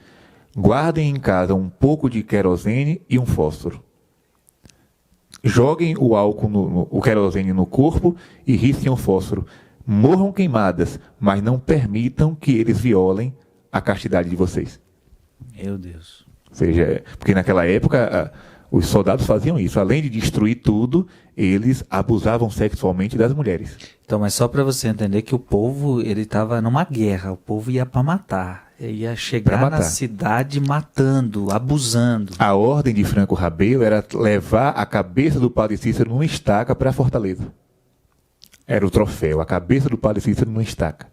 guardem em casa um pouco de querosene e um fósforo. Joguem o álcool, o querosene no corpo e risquem o fósforo. Morram queimadas, mas não permitam que eles violem a castidade de vocês. Meu Deus. Ou seja, porque naquela época os soldados faziam isso. Além de destruir tudo, eles abusavam sexualmente das mulheres. Então, mas só para você entender que o povo, ele estava numa guerra, o povo ia para matar. Ele ia chegar na cidade matando, abusando. A ordem de Franco Rabelo era levar a cabeça do Padre Cícero numa estaca para a Fortaleza. Era o troféu, a cabeça do Padre Cícero numa estaca.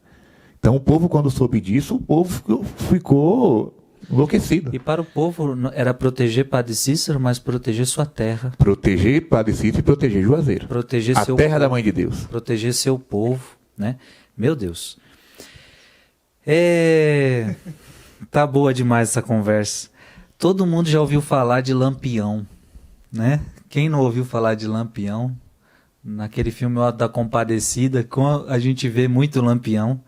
Então o povo, quando soube disso, o povo ficou enlouquecido. E para o povo era proteger Padre Cícero, mas proteger sua terra. Proteger Padre Cícero e proteger Juazeiro. Proteger a terra da Mãe de Deus. Proteger seu povo, né? Meu Deus. Tá boa demais essa conversa. Todo mundo já ouviu falar de Lampião, né? Quem não ouviu falar de Lampião? Naquele filme O Auto da Compadecida, a gente vê muito Lampião.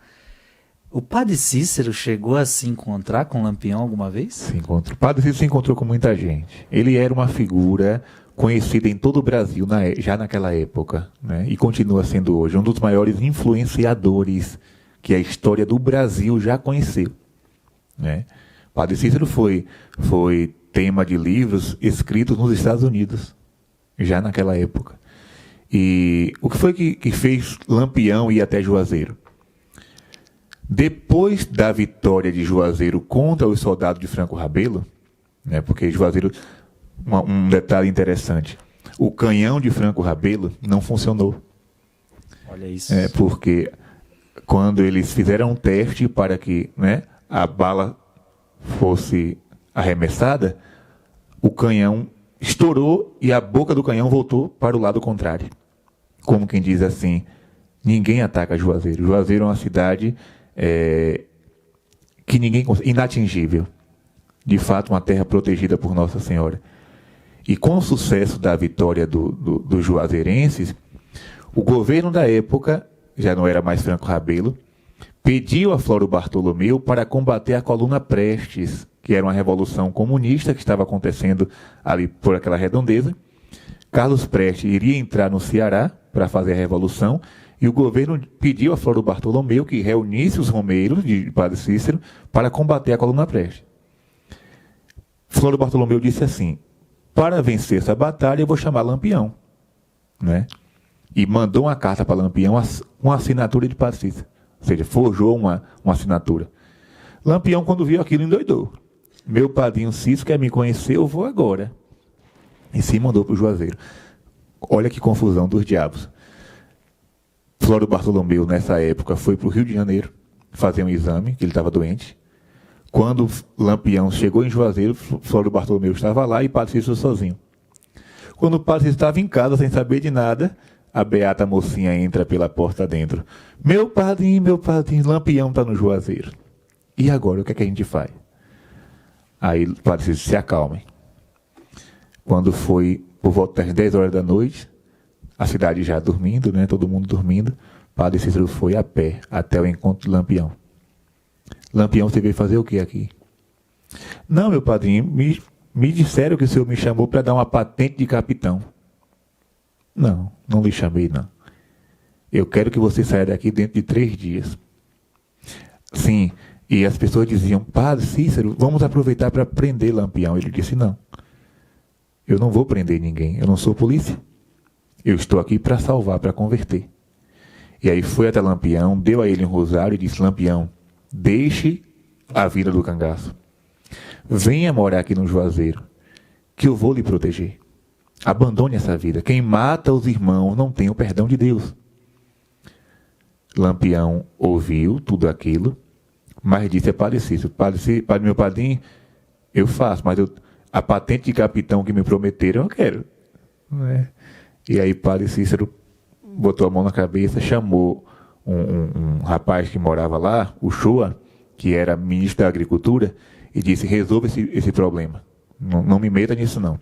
O Padre Cícero chegou a se encontrar com Lampião alguma vez? Se encontrou. O Padre Cícero se encontrou com muita gente. Ele era uma figura conhecida em todo o Brasil já naquela época, né? E continua sendo hoje um dos maiores influenciadores que a história do Brasil já conheceu, né? Padre Cícero foi tema de livros escritos nos Estados Unidos, já naquela época. E o que foi que fez Lampião ir até Juazeiro? Depois da vitória de Juazeiro contra os soldados de Franco Rabelo, né, porque Juazeiro, um detalhe interessante, o canhão de Franco Rabelo não funcionou. Olha isso. Porque quando eles fizeram um teste para que, né, a bala fosse arremessada, o canhão estourou e a boca do canhão voltou para o lado contrário. Como quem diz assim, ninguém ataca Juazeiro. Juazeiro é uma cidade que ninguém consegue, inatingível. De fato, uma terra protegida por Nossa Senhora. E com o sucesso da vitória dos juazeirenses, o governo da época, já não era mais Franco Rabelo, pediu a Floro Bartolomeu para combater a Coluna Prestes, que era uma revolução comunista que estava acontecendo ali por aquela redondeza. Carlos Prestes iria entrar no Ceará para fazer a revolução, e o governo pediu a Floro Bartolomeu que reunisse os romeiros de Padre Cícero para combater a Coluna Prestes. Floro Bartolomeu disse assim: para vencer essa batalha eu vou chamar Lampião, né? E mandou uma carta para Lampião, uma assinatura de Padre Cícero. Ou seja, forjou uma assinatura. Lampião, quando viu aquilo, endoidou. Meu padrinho Cícero quer me conhecer, eu vou agora. E se mandou para o Juazeiro. Olha que confusão dos diabos. Floro Bartolomeu, nessa época, foi para o Rio de Janeiro fazer um exame, que ele estava doente. Quando Lampião chegou em Juazeiro, Floro Bartolomeu estava lá e Padre Cícero sozinho. Quando o Padre Cícero estava em casa, sem saber de nada, a beata mocinha entra pela porta dentro. Meu padrinho, Lampião está no Juazeiro. E agora, o que é que a gente faz? Aí o Padre Cícero, se acalmem. Quando foi por volta das 10 horas da noite, a cidade já dormindo, né, todo mundo dormindo, Padre Cícero foi a pé até o encontro de Lampião. Lampião, você veio fazer o que aqui? Não, meu padrinho, me disseram que o senhor me chamou para dar uma patente de capitão. Não, não lhe chamei, não. Eu quero que você saia daqui dentro de 3 dias. Sim, e as pessoas diziam, Padre Cícero, vamos aproveitar para prender Lampião. Ele disse, não, eu não vou prender ninguém, eu não sou polícia. Eu estou aqui para salvar, para converter. E aí foi até Lampião, deu a ele um rosário e disse, Lampião, deixe a vida do cangaço. venha morar aqui no Juazeiro, que eu vou lhe proteger. Abandone essa vida. Quem mata os irmãos não tem o perdão de Deus. Lampião ouviu tudo aquilo, mas disse a Padre Cícero: Padre, meu padrinho, eu faço, mas a patente de capitão que me prometeram eu quero. E aí Padre Cícero botou a mão na cabeça, chamou um rapaz que morava lá, o Shoa, que era ministro da Agricultura, e disse: resolva esse problema. Não me meta nisso não.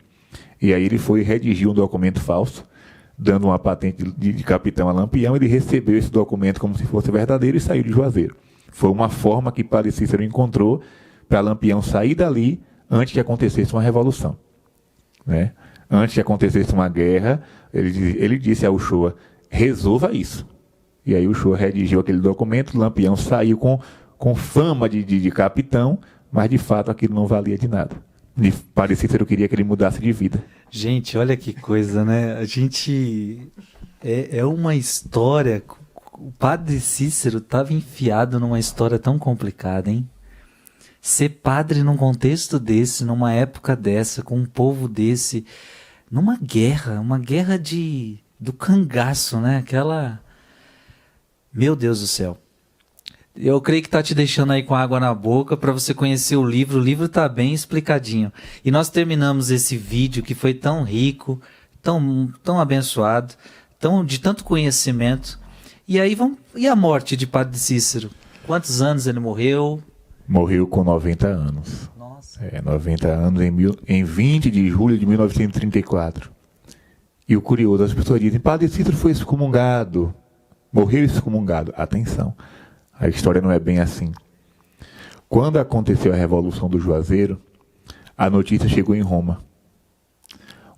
E aí ele foi redigir um documento falso, dando uma patente de capitão a Lampião. Ele recebeu esse documento como se fosse verdadeiro e saiu de Juazeiro. Foi uma forma que Padre Cícero encontrou para Lampião sair dali antes que acontecesse uma revolução. Né? Antes que acontecesse uma guerra, ele disse ao Shoa: resolva isso. E aí o Shoa redigiu aquele documento, Lampião saiu com fama de capitão, mas de fato aquilo não valia de nada. E Padre Cícero queria que ele mudasse de vida. Gente, olha que coisa, né? A gente... É uma história... O Padre Cícero estava enfiado numa história tão complicada, hein? Ser padre num contexto desse, numa época dessa, com um povo desse, numa guerra, uma guerra do cangaço, né? Aquela... Meu Deus do céu. Eu creio que está te deixando aí com água na boca para você conhecer o livro. O livro está bem explicadinho. E nós terminamos esse vídeo que foi tão rico, tão abençoado, de tanto conhecimento. E aí e a morte de Padre Cícero? Quantos anos ele morreu? Morreu com 90 anos. Nossa. 90 anos em 20 de julho de 1934. E o curioso, as pessoas dizem: Padre Cícero foi excomungado. Morreu excomungado. Atenção. A história não é bem assim. Quando aconteceu a Revolução do Juazeiro, a notícia chegou em Roma.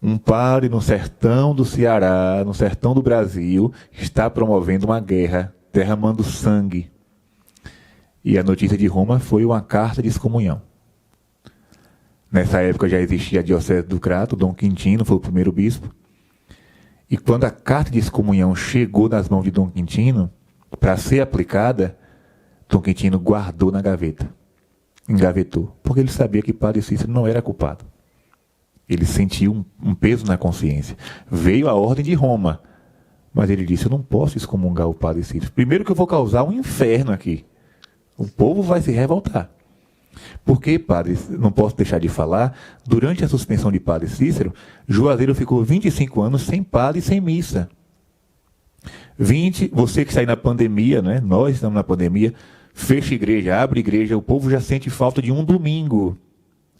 Um padre no sertão do Ceará, no sertão do Brasil, está promovendo uma guerra, derramando sangue. E a notícia de Roma foi uma carta de excomunhão. Nessa época já existia a Diocese do Crato, Dom Quintino foi o primeiro bispo. E quando a carta de excomunhão chegou nas mãos de Dom Quintino, para ser aplicada, Dom Quintino guardou na gaveta. Engavetou. Porque ele sabia que Padre Cícero não era culpado. Ele sentiu um peso na consciência. Veio a ordem de Roma. Mas ele disse: eu não posso excomungar o Padre Cícero. Primeiro que eu vou causar um inferno aqui. O povo vai se revoltar. Porque, padre, não posso deixar de falar, durante a suspensão de Padre Cícero, Juazeiro ficou 25 anos sem padre e sem missa. Você que está aí na pandemia, né? Nós estamos na pandemia, fecha igreja, abre igreja, o povo já sente falta de um domingo.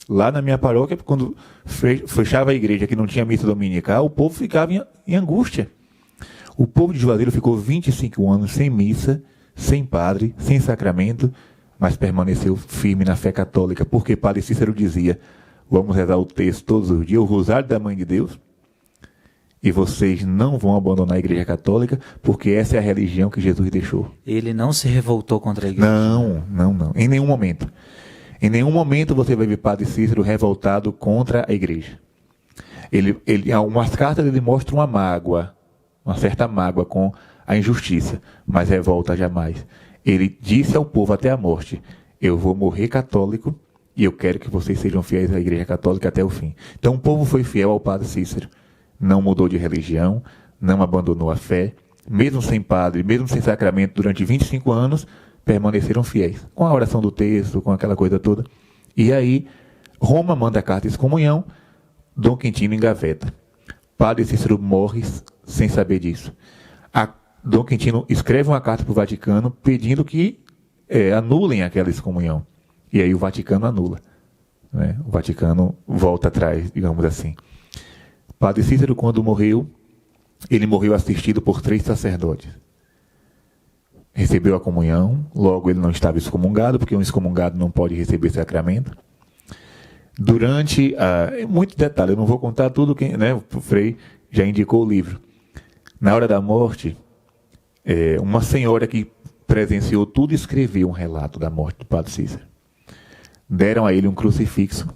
Lá na minha paróquia, quando fechava a igreja que não tinha missa dominical, o povo ficava em angústia. O povo de Juazeiro ficou 25 anos sem missa, sem padre, sem sacramento, mas permaneceu firme na fé católica, porque Padre Cícero dizia: vamos rezar o texto todos os dias, o Rosário da Mãe de Deus, e vocês não vão abandonar a Igreja Católica, porque essa é a religião que Jesus deixou. Ele não se revoltou contra a igreja? Não. Em nenhum momento. Em nenhum momento você vai ver Padre Cícero revoltado contra a igreja. Algumas cartas ele mostra uma mágoa, uma certa mágoa com a injustiça, mas revolta jamais. Ele disse ao povo até a morte: eu vou morrer católico e eu quero que vocês sejam fiéis à Igreja Católica até o fim. Então o povo foi fiel ao Padre Cícero. Não mudou de religião, não abandonou a fé, mesmo sem padre, mesmo sem sacramento, durante 25 anos, permaneceram fiéis, com a oração do texto, com aquela coisa toda. E aí, Roma manda a carta de excomunhão, Dom Quintino engaveta. Padre Cícero morre sem saber disso. Dom Quintino escreve uma carta para o Vaticano pedindo que anulem aquela excomunhão. E aí o Vaticano anula. Né? O Vaticano volta atrás, digamos assim. Padre Cícero, quando morreu, ele morreu assistido por 3 sacerdotes. Recebeu a comunhão, logo ele não estava excomungado, porque um excomungado não pode receber sacramento. Muito detalhe, eu não vou contar tudo, o Frei já indicou o livro. Na hora da morte, uma senhora que presenciou tudo escreveu um relato da morte do Padre Cícero. Deram a ele um crucifixo.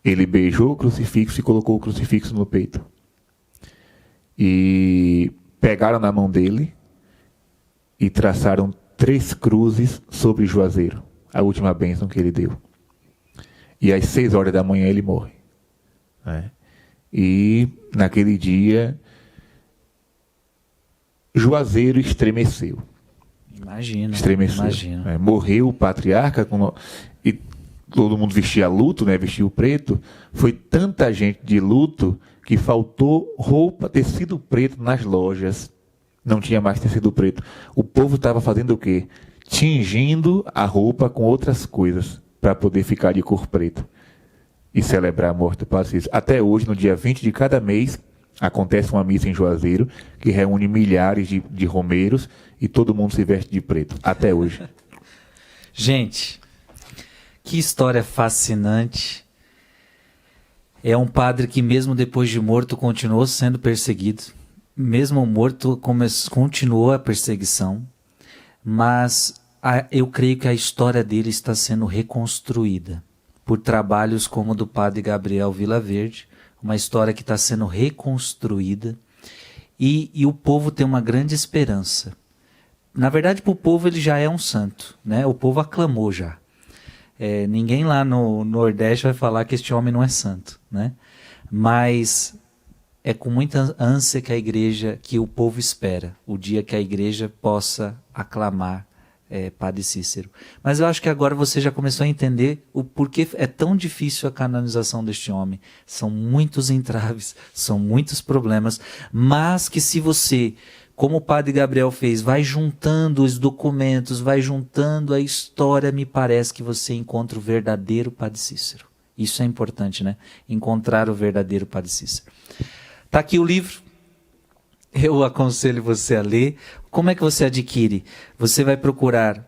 Ele beijou o crucifixo e colocou o crucifixo no peito. E pegaram na mão dele e traçaram 3 cruzes sobre Juazeiro, a última bênção que ele deu. e às 6 horas da manhã ele morre. Né? E naquele dia, Juazeiro estremeceu. Imagino. Morreu o patriarca e todo mundo vestia luto, né? Vestia o preto. Foi tanta gente de luto que faltou roupa, tecido preto nas lojas. Não tinha mais tecido preto. O povo estava fazendo o quê? Tingindo a roupa com outras coisas para poder ficar de cor preta e celebrar a morte do Padre Cícero. Até hoje, no dia 20 de cada mês, acontece uma missa em Juazeiro que reúne milhares de romeiros e todo mundo se veste de preto. Até hoje. Gente, que história fascinante. É um padre que mesmo depois de morto continuou sendo perseguido. Mesmo morto continuou a perseguição. Mas eu creio que a história dele está sendo reconstruída por trabalhos como o do padre Gabriel Vilaverde, uma história que está sendo reconstruída, e o povo tem uma grande esperança. Na verdade, para o povo ele já é um santo, né? O povo aclamou já. Ninguém lá no Nordeste vai falar que este homem não é santo, né? Mas é com muita ânsia que o povo espera, o dia que a igreja possa aclamar Padre Cícero. Mas eu acho que agora você já começou a entender o porquê é tão difícil a canonização deste homem. São muitos entraves, são muitos problemas, mas que se você, como o Padre Gabriel fez, vai juntando os documentos, vai juntando a história, me parece que você encontra o verdadeiro Padre Cícero. Isso é importante, né? Encontrar o verdadeiro Padre Cícero. Está aqui o livro. Eu aconselho você a ler. Como é que você adquire? Você vai procurar.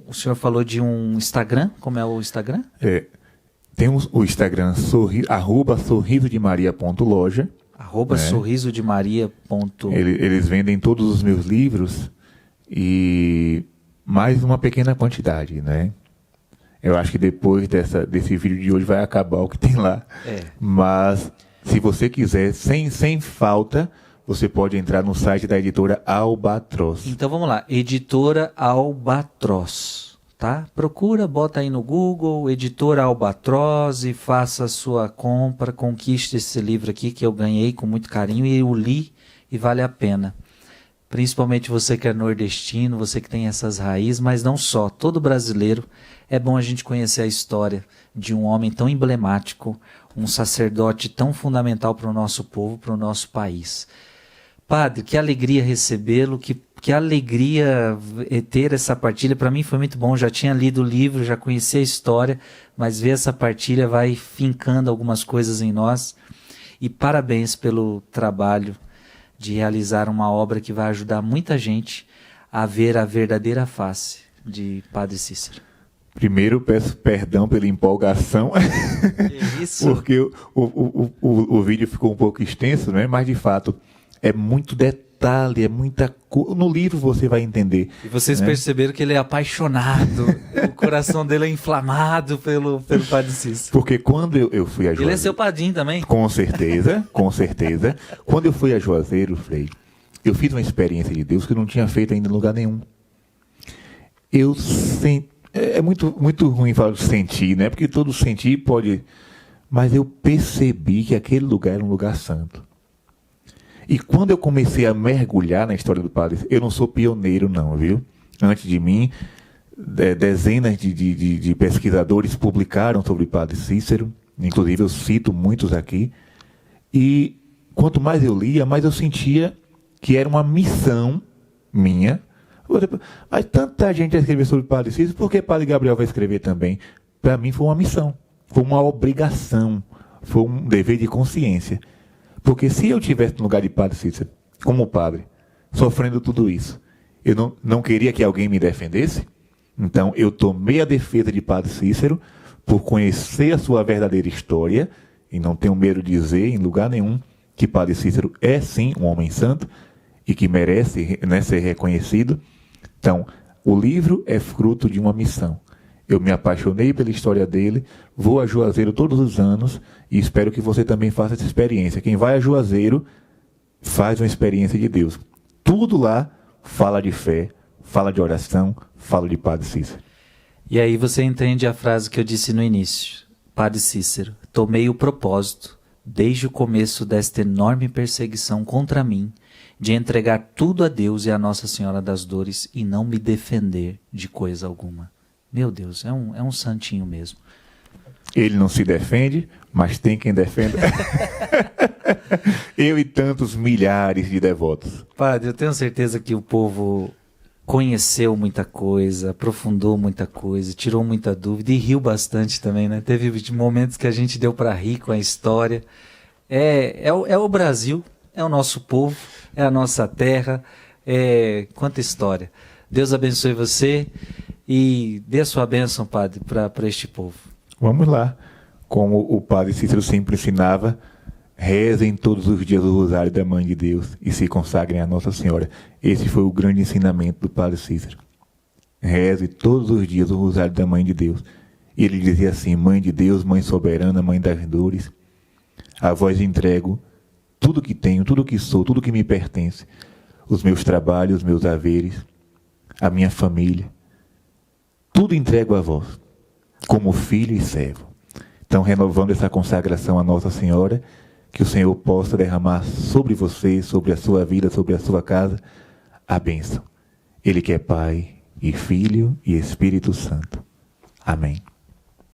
O senhor falou de um Instagram. Como é o Instagram? Tem o Instagram @sorrisodemaria.loja. @sorrisodemaria. Eles vendem todos os meus livros e mais uma pequena quantidade, né? Eu acho que depois desse vídeo de hoje vai acabar o que tem lá. Mas se você quiser, sem falta, você pode entrar no site da editora Albatroz. Então vamos lá, editora Albatroz, tá? Procura, bota aí no Google, editora Albatroz, e faça a sua compra, conquiste esse livro aqui que eu ganhei com muito carinho e eu li e vale a pena. Principalmente você que é nordestino, você que tem essas raízes, mas não só, todo brasileiro. É bom a gente conhecer a história de um homem tão emblemático, um sacerdote tão fundamental para o nosso povo, para o nosso país. Padre, que alegria recebê-lo, que alegria ter essa partilha. Para mim foi muito bom, já tinha lido o livro, já conhecia a história, mas ver essa partilha vai fincando algumas coisas em nós. E parabéns pelo trabalho de realizar uma obra que vai ajudar muita gente a ver a verdadeira face de Padre Cícero. Primeiro, peço perdão pela empolgação, Isso. porque o vídeo ficou um pouco extenso, né? Mas, de fato, é muito detalhe, é muita coisa. No livro você vai entender. E vocês perceberam que ele é apaixonado, o coração dele é inflamado pelo Padre Cícero. Porque quando eu fui a Juazeiro... Ele é seu padrinho também? Com certeza, com certeza. Quando eu fui a Juazeiro, Frei, eu fiz uma experiência de Deus que eu não tinha feito ainda em lugar nenhum. Eu senti... É muito ruim falar de sentir, né? Porque todo sentir pode... Mas eu percebi que aquele lugar era um lugar santo. E quando eu comecei a mergulhar na história do Padre, eu não sou pioneiro não, viu? Antes de mim, dezenas de pesquisadores publicaram sobre o Padre Cícero. Inclusive eu cito muitos aqui. E quanto mais eu lia, mais eu sentia que era uma missão minha. Mas tanta gente já escreveu sobre o Padre Cícero, por que Padre Gabriel vai escrever também? Para mim foi uma missão, foi uma obrigação, foi um dever de consciência. Porque se eu estivesse no lugar de Padre Cícero, como padre, sofrendo tudo isso, eu não queria que alguém me defendesse, então eu tomei a defesa de Padre Cícero por conhecer a sua verdadeira história, e não tenho medo de dizer em lugar nenhum que Padre Cícero é sim um homem santo e que merece, né, ser reconhecido. Então, o livro é fruto de uma missão. Eu me apaixonei pela história dele, vou a Juazeiro todos os anos e espero que você também faça essa experiência. Quem vai a Juazeiro faz uma experiência de Deus. Tudo lá fala de fé, fala de oração, fala de Padre Cícero. E aí você entende a frase que eu disse no início. Padre Cícero, tomei o propósito, desde o começo desta enorme perseguição contra mim, de entregar tudo a Deus e a Nossa Senhora das Dores e não me defender de coisa alguma. Meu Deus, é um santinho mesmo. Ele não se defende, mas tem quem defenda. Eu e tantos milhares de devotos. Padre, eu tenho certeza que o povo conheceu muita coisa, aprofundou muita coisa, tirou muita dúvida e riu bastante também, né? Teve momentos que a gente deu para rir com a história. É o Brasil, é o nosso povo, é a nossa terra, quanta história. Deus abençoe você e dê a sua bênção, Padre, para este povo. Vamos lá. Como o Padre Cícero sempre ensinava, rezem todos os dias o Rosário da Mãe de Deus e se consagrem a Nossa Senhora. Esse foi o grande ensinamento do Padre Cícero. Reze todos os dias o Rosário da Mãe de Deus. E ele dizia assim: Mãe de Deus, Mãe soberana, Mãe das dores, a vós entrego tudo que tenho, tudo que sou, tudo que me pertence, os meus trabalhos, os meus haveres, a minha família, tudo entrego a vós, como filho e servo. Então, renovando essa consagração a Nossa Senhora, que o Senhor possa derramar sobre você, sobre a sua vida, sobre a sua casa, a bênção. Ele que é Pai e Filho e Espírito Santo. Amém.